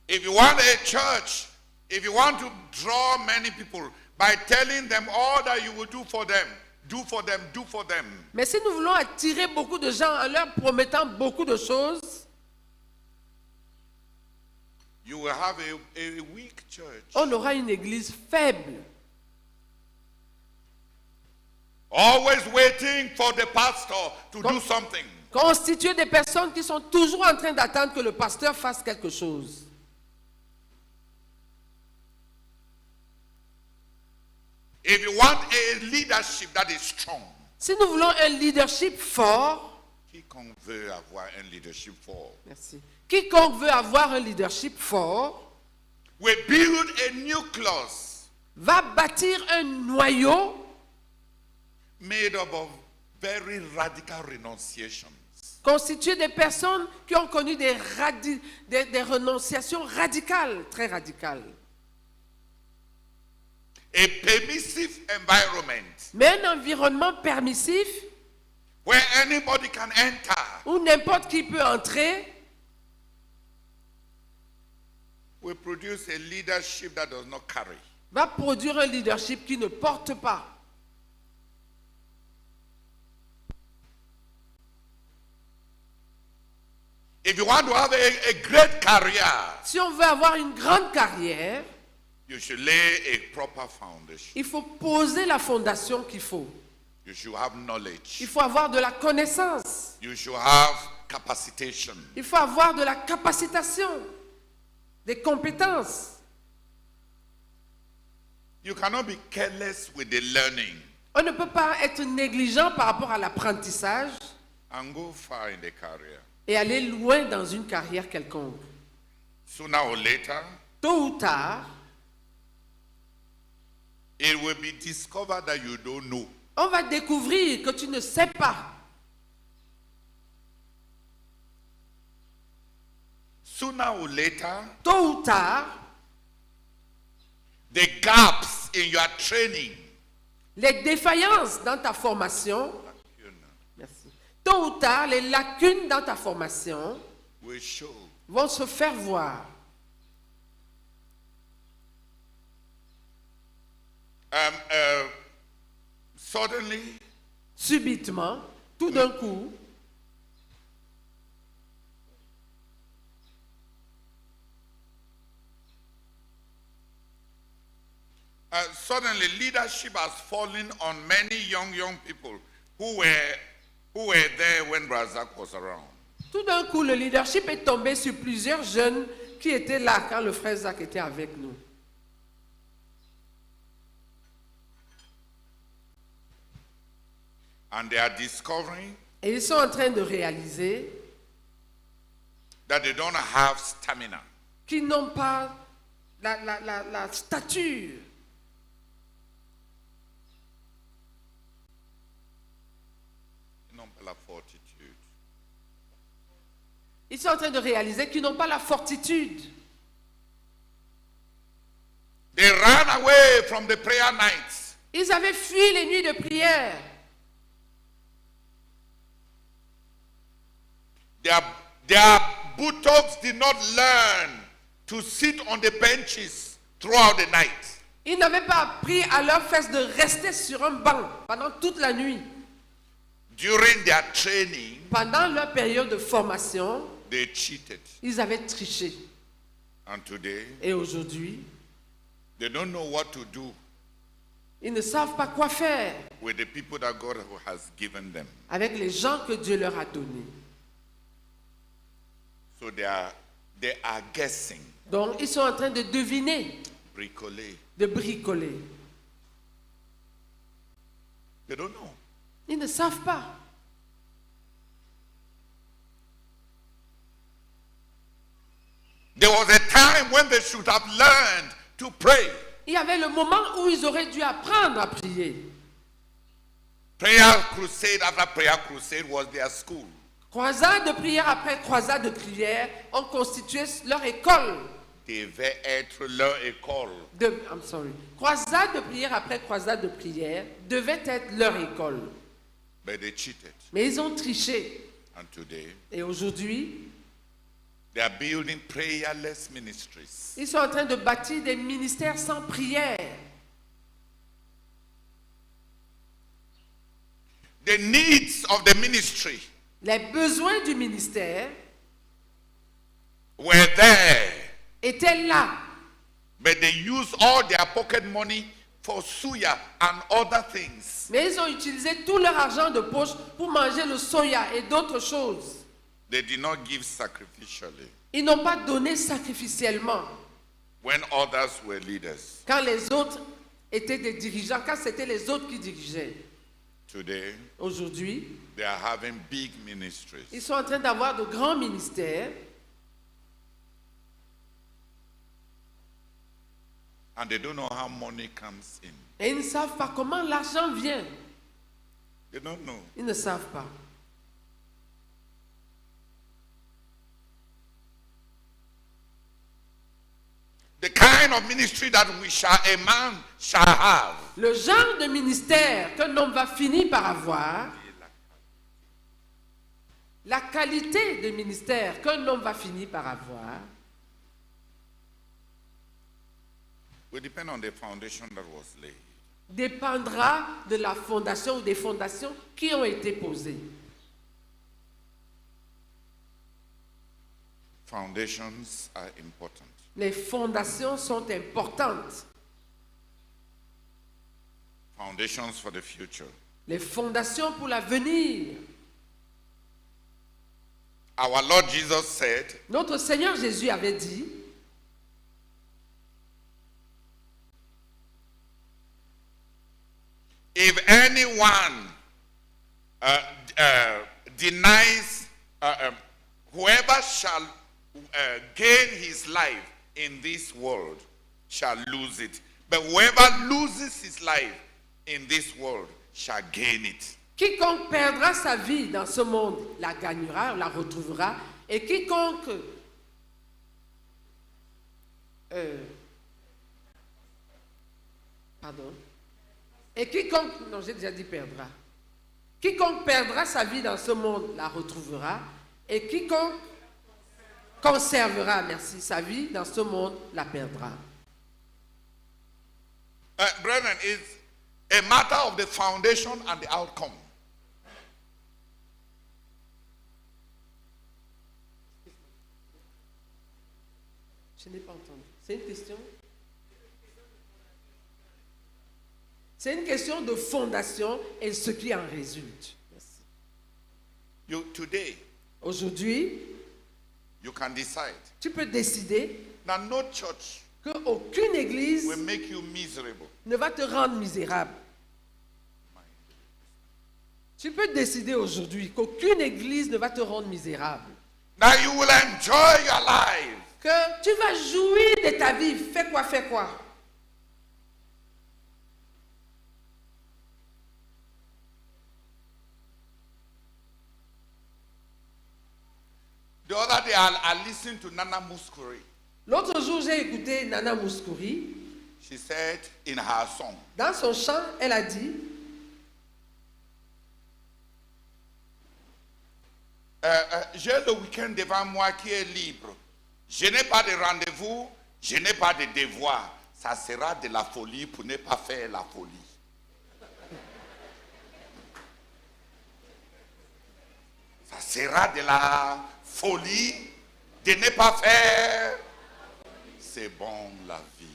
Speaker 1: If you want a church, if you want to draw many people by telling them all that you will do for them, do for them, do for them.
Speaker 2: Mais si nous voulons attirer beaucoup de gens en leur promettant beaucoup de choses,
Speaker 1: you will have a weak church.
Speaker 2: On aura une église faible.
Speaker 1: Always waiting for the pastor to do something.
Speaker 2: Constituer des personnes qui sont toujours en train d'attendre que le pasteur fasse quelque chose.
Speaker 1: If you want a leadership that is strong,
Speaker 2: si nous voulons un leadership fort,
Speaker 1: quiconque veut avoir un leadership fort,
Speaker 2: merci. Quiconque veut avoir un leadership fort,
Speaker 1: will build a nucleus,
Speaker 2: va bâtir un noyau
Speaker 1: made up of very radical renunciations.
Speaker 2: Constitué des personnes qui ont connu des renonciations radicales, très radicales.
Speaker 1: A permissive environment.
Speaker 2: Mais un environnement permissif
Speaker 1: where anybody can enter.
Speaker 2: Où n'importe qui peut entrer.
Speaker 1: Will produce a leadership that does not carry.
Speaker 2: Va produire un leadership qui ne porte pas.
Speaker 1: If you want to have a great career,
Speaker 2: si on veut avoir une grande carrière,
Speaker 1: you should lay a proper foundation.
Speaker 2: Il faut poser la fondation qu'il faut.
Speaker 1: You should have knowledge.
Speaker 2: Il faut avoir de la connaissance.
Speaker 1: You should have capacitation.
Speaker 2: Il faut avoir de la capacitation, des compétences.
Speaker 1: You cannot be careless with the learning.
Speaker 2: On ne peut pas être négligent par rapport à l'apprentissage
Speaker 1: and go far in the career.
Speaker 2: Et aller loin dans une carrière quelconque.
Speaker 1: Sooner or later,
Speaker 2: tôt ou tard,
Speaker 1: it will be discovered that you don't know.
Speaker 2: On va découvrir que tu ne sais pas.
Speaker 1: Sooner or later,
Speaker 2: tôt ou tard,
Speaker 1: the gaps in your training,
Speaker 2: les défaillances dans ta formation, merci. Tôt ou tard, les lacunes dans ta formation vont se faire voir.
Speaker 1: Suddenly,
Speaker 2: subitement, tout d'un coup,
Speaker 1: suddenly leadership has fallen on many young people who were there when Razak was around.
Speaker 2: Tout d'un coup, le leadership est tombé sur plusieurs jeunes qui étaient là quand le frère Zach était avec nous.
Speaker 1: And they are discovering
Speaker 2: Et ils sont en train de réaliser
Speaker 1: that they don't have stamina.
Speaker 2: Qu'ils n'ont pas la stature Ils sont en train de réaliser qu'ils n'ont pas la fortitude.
Speaker 1: They ran away from the prayer nights.
Speaker 2: Ils avaient fui les nuits de prière.
Speaker 1: Their buttocks did not learn to sit on the benches throughout the night.
Speaker 2: Ils n'avaient pas appris à leurs fesses de rester sur un banc pendant toute la nuit.
Speaker 1: During their training,
Speaker 2: Pendant leur période de formation,
Speaker 1: they cheated.
Speaker 2: ils avaient triché.
Speaker 1: And today,
Speaker 2: Et aujourd'hui,
Speaker 1: they don't know what to do
Speaker 2: ils ne savent pas quoi faire
Speaker 1: with the people that God has given them.
Speaker 2: avec les gens que Dieu leur a donnés.
Speaker 1: So they are guessing,
Speaker 2: Donc, ils sont en train de deviner,
Speaker 1: bricoler.
Speaker 2: de bricoler.
Speaker 1: They don't know.
Speaker 2: Ils ne savent pas.
Speaker 1: There was a time when they should have learned to pray.
Speaker 2: Il y avait le moment où ils auraient dû apprendre à prier.
Speaker 1: Prayer crusade after prayer crusade was their school.
Speaker 2: Croisade de prière après croisade de prière ont constitué leur école.
Speaker 1: Devait être leur école.
Speaker 2: I'm sorry. Croisade de prière après croisade de prière devait être leur école.
Speaker 1: But they cheated.
Speaker 2: Mais ils ont triché.
Speaker 1: And today,
Speaker 2: Et aujourd'hui,
Speaker 1: they are building prayerless ministries.
Speaker 2: ils sont en train de bâtir des ministères sans prière.
Speaker 1: The needs of the ministry
Speaker 2: Les besoins du ministère
Speaker 1: were there,
Speaker 2: étaient là.
Speaker 1: but they used all their pocket money for suya and other things.
Speaker 2: Mais ils ont utilisé tout leur argent de poche pour manger le soya et d'autres choses.
Speaker 1: They did not give sacrificially
Speaker 2: Ils n'ont pas donné sacrificiellement.
Speaker 1: when others were leaders.
Speaker 2: Quand les autres étaient des dirigeants, quand c'était les autres qui dirigeaient.
Speaker 1: Today,
Speaker 2: Aujourd'hui,
Speaker 1: they are having big ministries.
Speaker 2: ils sont en train d'avoir de grands ministères.
Speaker 1: And they don't know how money comes in.
Speaker 2: Et ils ne savent pas comment l'argent vient.
Speaker 1: They don't know.
Speaker 2: Ils ne savent pas.
Speaker 1: The kind of ministry that a man shall have.
Speaker 2: Le genre de ministère qu'un homme va finir par avoir, la qualité de ministère qu'un homme va finir par avoir,
Speaker 1: Will depend on the foundation that was laid.
Speaker 2: dépendra de la fondation ou des fondations qui ont été posées.
Speaker 1: Foundations are important.
Speaker 2: Les fondations sont importantes.
Speaker 1: Foundations for the future.
Speaker 2: Les fondations pour l'avenir.
Speaker 1: Our Lord Jesus said,
Speaker 2: Notre Seigneur Jésus avait dit,
Speaker 1: if anyone denies, whoever shall gain his life in this world shall lose it. But whoever loses his life in this world shall gain it.
Speaker 2: quiconque perdra sa vie dans ce monde la gagnera, la retrouvera, et quiconque non, j'ai déjà dit perdra. Quiconque perdra sa vie dans ce monde la retrouvera, et quiconque conservera, merci, sa vie dans ce monde la perdra.
Speaker 1: Brethren, it's a matter of the foundation and the outcome.
Speaker 2: Je n'ai pas entendu. C'est une question? C'est une question de fondation et ce qui en résulte. Merci.
Speaker 1: Today,
Speaker 2: aujourd'hui,
Speaker 1: you can decide
Speaker 2: tu peux décider
Speaker 1: that no church
Speaker 2: qu'aucune église
Speaker 1: will make you miserable.
Speaker 2: ne va te rendre misérable. Tu peux décider aujourd'hui qu'aucune église ne va te rendre misérable.
Speaker 1: That you will enjoy your life.
Speaker 2: Que tu vas jouir de ta vie. Fais quoi, fais quoi.
Speaker 1: The other day, I listened to Nana Mouskouri.
Speaker 2: L'autre jour, j'ai écouté Nana Mouskouri.
Speaker 1: She said in her song,
Speaker 2: Dans son chant, elle a dit,
Speaker 1: j'ai le week-end devant moi qui est libre. Je n'ai pas de rendez-vous, je n'ai pas de devoir. Ça sera de la folie pour ne pas faire la folie. Ça sera de la folie de ne pas faire. C'est bon la vie.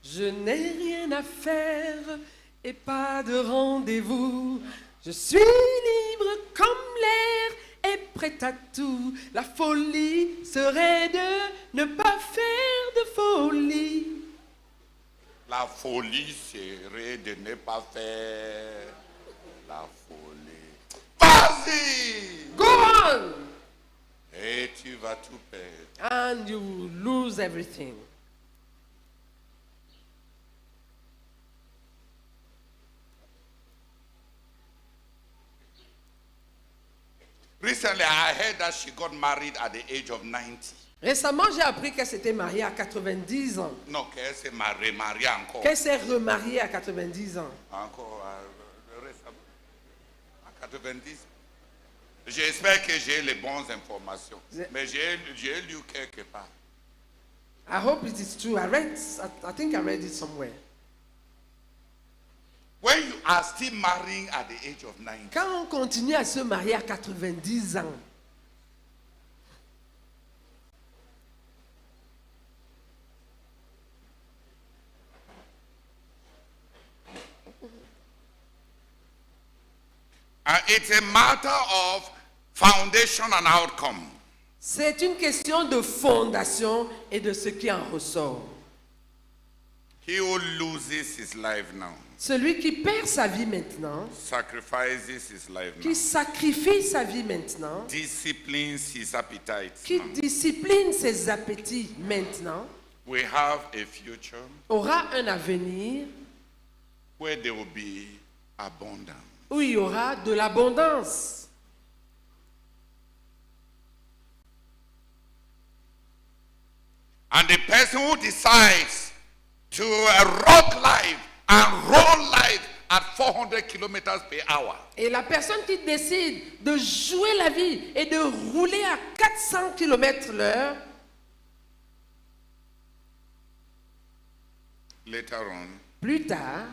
Speaker 2: je n'ai rien à faire et pas de rendez-vous. Je suis libre comme l'air et prête à tout. La folie serait de ne pas faire de folie.
Speaker 1: La folie serait de ne pas faire la folie. Vas-y!
Speaker 2: Go on!
Speaker 1: Et tu vas tout perdre.
Speaker 2: And you will lose everything.
Speaker 1: Recently, I heard that she got married at the age of 90.
Speaker 2: Récemment, j'ai appris qu'elle s'était mariée à 90 ans.
Speaker 1: Non, qu'elle s'est remariée encore.
Speaker 2: Qu'elle s'est remariée à 90 ans.
Speaker 1: Encore récemment. À 90. J'espère que j'ai les bonnes informations. Mais j'ai lu quelque part.
Speaker 2: I hope it is true. I think I read it somewhere.
Speaker 1: When you are still marrying at the age of 90.
Speaker 2: Quand on continue à se marier à 90 ans,
Speaker 1: it's a matter of foundation and outcome.
Speaker 2: c'est une question de fondation et de ce qui en ressort.
Speaker 1: He who loses his life now
Speaker 2: Celui qui perd sa vie maintenant,
Speaker 1: sacrifices his life now,
Speaker 2: qui sacrifie sa vie maintenant,
Speaker 1: disciplines his appetites
Speaker 2: qui
Speaker 1: now,
Speaker 2: discipline ses appétits maintenant,
Speaker 1: will have a future
Speaker 2: aura un avenir
Speaker 1: where there will be abundance.
Speaker 2: où il y aura de l'abondance.
Speaker 1: And the person who decides to rock life and roll life at 400 kilometers per hour,
Speaker 2: Et la personne qui décide de jouer la vie et de rouler à 400 km/h,
Speaker 1: later on
Speaker 2: plus tard,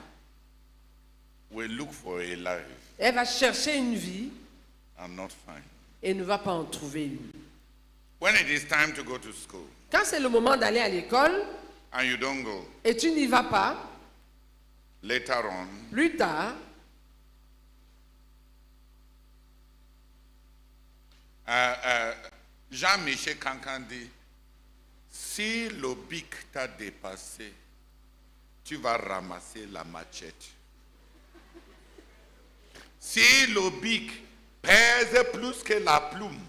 Speaker 1: will look for a life
Speaker 2: elle va chercher une vie
Speaker 1: and not find.
Speaker 2: et ne va pas en trouver une.
Speaker 1: When it is time to go to school
Speaker 2: Quand c'est le moment d'aller à l'école
Speaker 1: and you don't go,
Speaker 2: et tu n'y vas pas,
Speaker 1: later on
Speaker 2: plus tard,
Speaker 1: Jean-Michel Cancan dit, si le bic t'a dépassé, tu vas ramasser la machette. Si le bic pèse plus que la plume,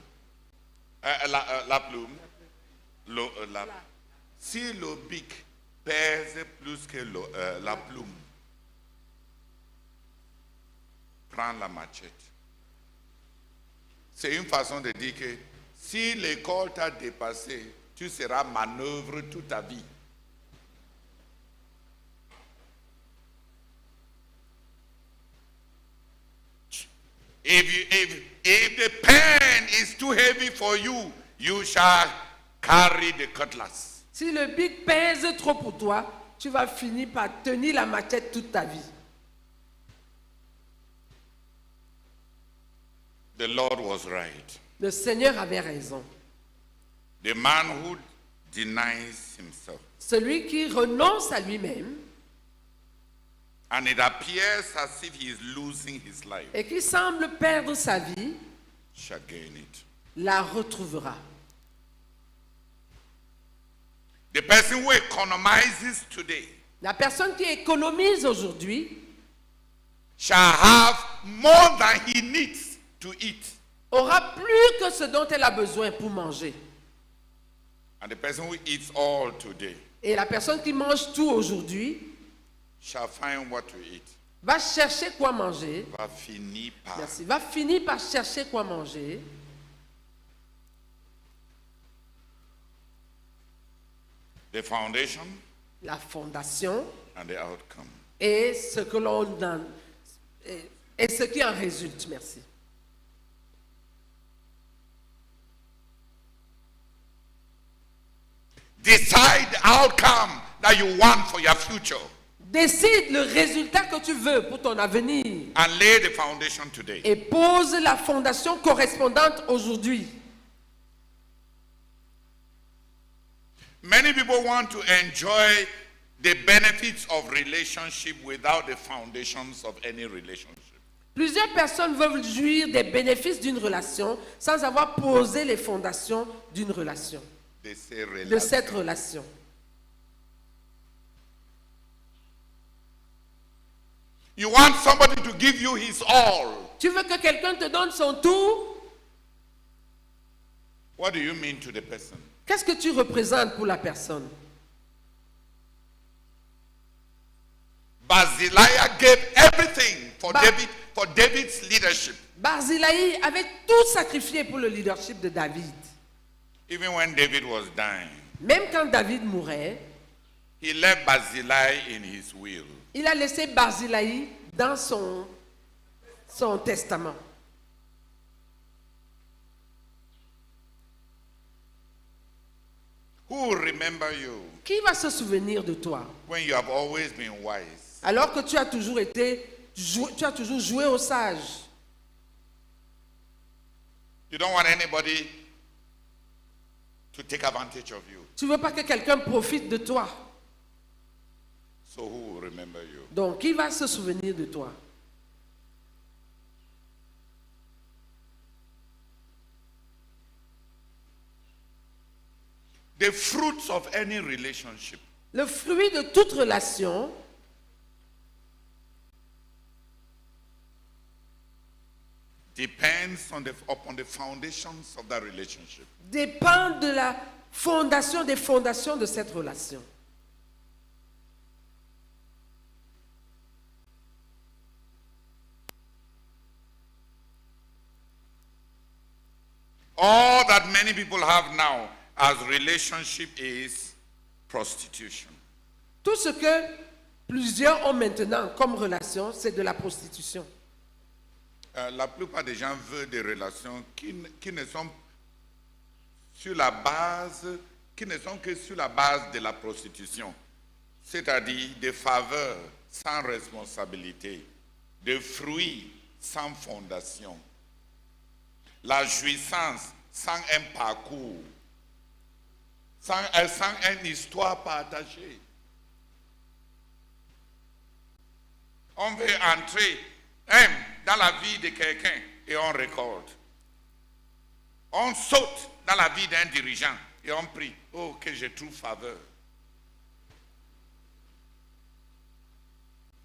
Speaker 1: si le bic pèse plus que la plume, prends la machette. C'est une façon de dire que si l'école t'a dépassé, tu seras manœuvre toute ta vie. If the pen is too heavy for you, you shall carry the cutlass.
Speaker 2: si le bic pèse trop pour toi, tu vas finir par tenir la machette toute ta vie.
Speaker 1: The Lord was right.
Speaker 2: Le Seigneur avait raison.
Speaker 1: The man who denies himself,
Speaker 2: Celui qui renonce à lui-même
Speaker 1: and it appears as if he is losing his life,
Speaker 2: et qui semble perdre sa vie,
Speaker 1: shall gain it.
Speaker 2: la retrouvera.
Speaker 1: The person who economizes today
Speaker 2: La personne qui économise aujourd'hui
Speaker 1: shall have more than he needs to eat.
Speaker 2: aura plus que ce dont elle a besoin pour manger.
Speaker 1: And the person who eats all today
Speaker 2: Et la personne qui mange tout aujourd'hui
Speaker 1: shall find what to eat.
Speaker 2: va chercher quoi manger.
Speaker 1: Va finir par
Speaker 2: Merci. Va finir par chercher quoi manger
Speaker 1: the foundation,
Speaker 2: la fondation
Speaker 1: and the outcome.
Speaker 2: et ce que l'on en- et ce qui en résulte. Merci.
Speaker 1: Decide the outcome that you want for your future
Speaker 2: Décide le résultat que tu veux pour ton avenir
Speaker 1: and lay the foundation today.
Speaker 2: et pose la fondation correspondante aujourd'hui.
Speaker 1: Many people want to enjoy the benefits of relationship without the foundations of any relationship.
Speaker 2: Plusieurs personnes veulent jouir des bénéfices d'une relation sans avoir posé les fondations d'une relation,
Speaker 1: They say
Speaker 2: de cette relation.
Speaker 1: You want somebody to give you his all.
Speaker 2: Tu veux que quelqu'un te donne son tout?
Speaker 1: What do you mean to the person?
Speaker 2: Qu'est-ce que tu représentes pour la personne?
Speaker 1: Barzillai gave everything for David's leadership.
Speaker 2: Barzillai avait tout sacrifié pour le leadership de David.
Speaker 1: Even when David was dying,
Speaker 2: Même quand David mourait,
Speaker 1: he left Barzillai in his will.
Speaker 2: il a laissé Barzillai dans son testament.
Speaker 1: Who will remember you
Speaker 2: Qui va se souvenir de toi
Speaker 1: when you have always been wise?
Speaker 2: alors que tu as toujours joué au sage?
Speaker 1: You don't want anybody to take advantage of you.
Speaker 2: Tu veux pas que quelqu'un profite de toi.
Speaker 1: So who will remember you?
Speaker 2: Donc, qui va se souvenir de toi?
Speaker 1: The fruits of any relationship
Speaker 2: Le fruit de toute relation
Speaker 1: depends upon the foundations of that relationship.
Speaker 2: dépend de la fondation des fondations de cette relation.
Speaker 1: All that many people have now as relationship is prostitution.
Speaker 2: Tout ce que plusieurs ont maintenant comme relation, c'est de la prostitution.
Speaker 1: La plupart des gens veulent des relations qui ne sont sur la base, qui ne sont que sur la base de la prostitution, c'est-à-dire des faveurs sans responsabilité, des fruits sans fondation, la jouissance sans un parcours, sans une histoire partagée. On veut entrer dans la vie de quelqu'un et on récolte. On saute dans la vie d'un dirigeant et on prie, oh que je trouve faveur.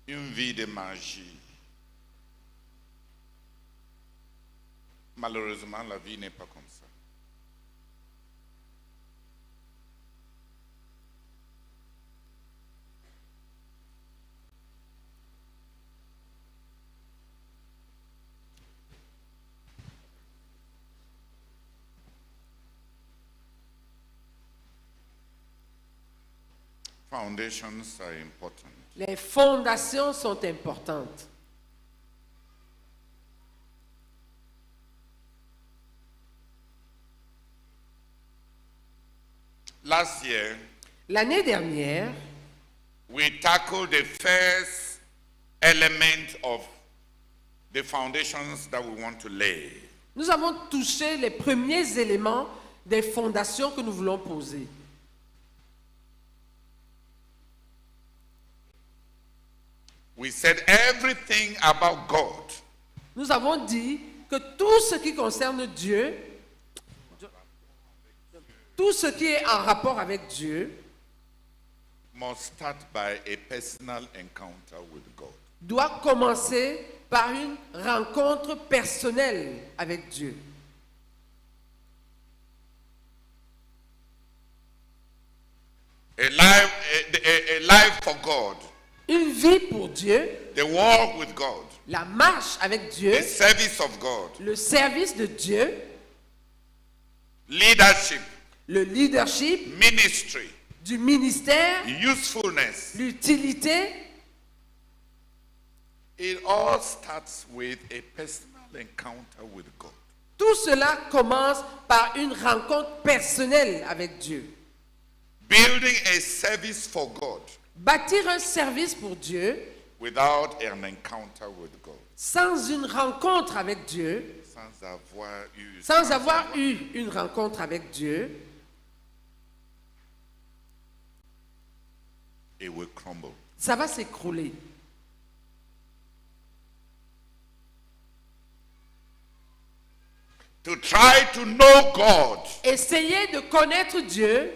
Speaker 1: Une vie de magie. Malheureusement, la vie n'est pas comme ça. Foundations are important.
Speaker 2: Les fondations sont importantes.
Speaker 1: Last year,
Speaker 2: L'année dernière,
Speaker 1: we tackled the first element of the foundations that we want to lay.
Speaker 2: nous avons touché les premiers éléments des fondations que nous voulons poser.
Speaker 1: We said everything about God
Speaker 2: Nous avons dit que tout ce qui concerne Dieu, tout ce qui est en rapport avec Dieu,
Speaker 1: must start by a personal encounter with God.
Speaker 2: doit commencer par une rencontre personnelle avec Dieu.
Speaker 1: A life for God.
Speaker 2: Une vie pour Dieu,
Speaker 1: The walk with God.
Speaker 2: la marche avec Dieu,
Speaker 1: The service of God.
Speaker 2: le service de Dieu,
Speaker 1: Leadership.
Speaker 2: le leadership,
Speaker 1: Ministry.
Speaker 2: du ministère,
Speaker 1: usefulness.
Speaker 2: l'utilité,
Speaker 1: It all starts with a personal encounter with God.
Speaker 2: tout cela commence par une rencontre personnelle avec Dieu.
Speaker 1: Building a service for God
Speaker 2: Bâtir un service pour Dieu
Speaker 1: without an encounter with God.
Speaker 2: sans une rencontre avec Dieu, sans avoir eu une rencontre avec Dieu,
Speaker 1: it will crumble.
Speaker 2: ça va s'écrouler.
Speaker 1: To try to know God
Speaker 2: Essayez de connaître Dieu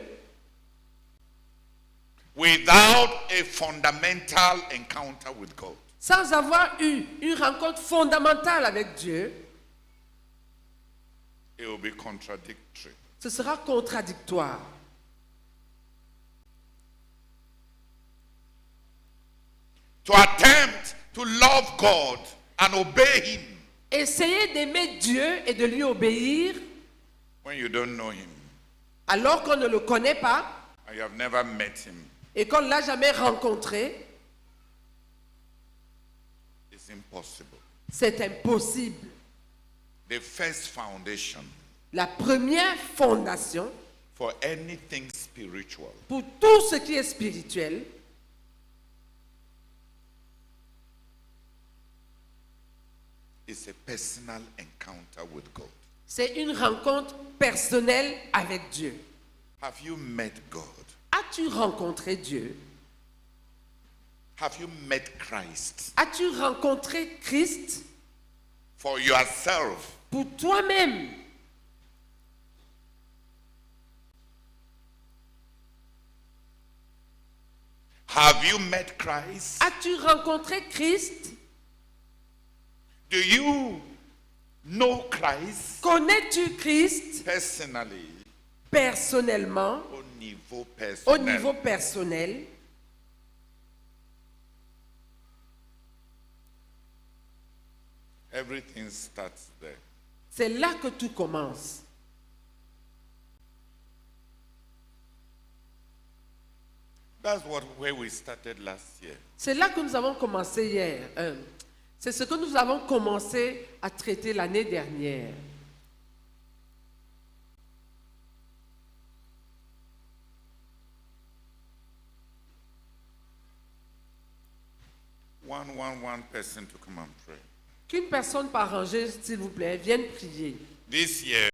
Speaker 1: without a fundamental encounter with God.
Speaker 2: sans avoir eu une rencontre fondamentale avec Dieu,
Speaker 1: It will be contradictory.
Speaker 2: ce sera contradictoire.
Speaker 1: To attempt to love God and obey Him
Speaker 2: Essayez d'aimer Dieu et de lui obéir
Speaker 1: when you don't know Him
Speaker 2: alors qu'on ne le connaît pas
Speaker 1: and you have never met Him
Speaker 2: et qu'on ne l'a jamais rencontré,
Speaker 1: is impossible.
Speaker 2: c'est impossible.
Speaker 1: The first foundation
Speaker 2: La première fondation
Speaker 1: for anything spiritual
Speaker 2: pour tout ce qui est spirituel,
Speaker 1: is a personal encounter with God.
Speaker 2: c'est une rencontre personnelle avec Dieu.
Speaker 1: Have you met God?
Speaker 2: As-tu rencontré Dieu?
Speaker 1: Have you met Christ?
Speaker 2: As-tu rencontré Christ
Speaker 1: For yourself,
Speaker 2: pour toi-même?
Speaker 1: have you met Christ?
Speaker 2: As-tu rencontré Christ?
Speaker 1: Do you know Christ
Speaker 2: Connais-tu Christ
Speaker 1: personally?
Speaker 2: personnellement,
Speaker 1: Au niveau
Speaker 2: au
Speaker 1: personnel.
Speaker 2: niveau personnel?
Speaker 1: Everything starts there.
Speaker 2: C'est là que tout commence.
Speaker 1: That's where we started last year.
Speaker 2: C'est là que nous avons commencé hier. C'est ce que nous avons commencé à traiter l'année dernière.
Speaker 1: One person to come and pray.
Speaker 2: Qu'une personne par rangée, s'il vous plaît, vienne prier.
Speaker 1: This year,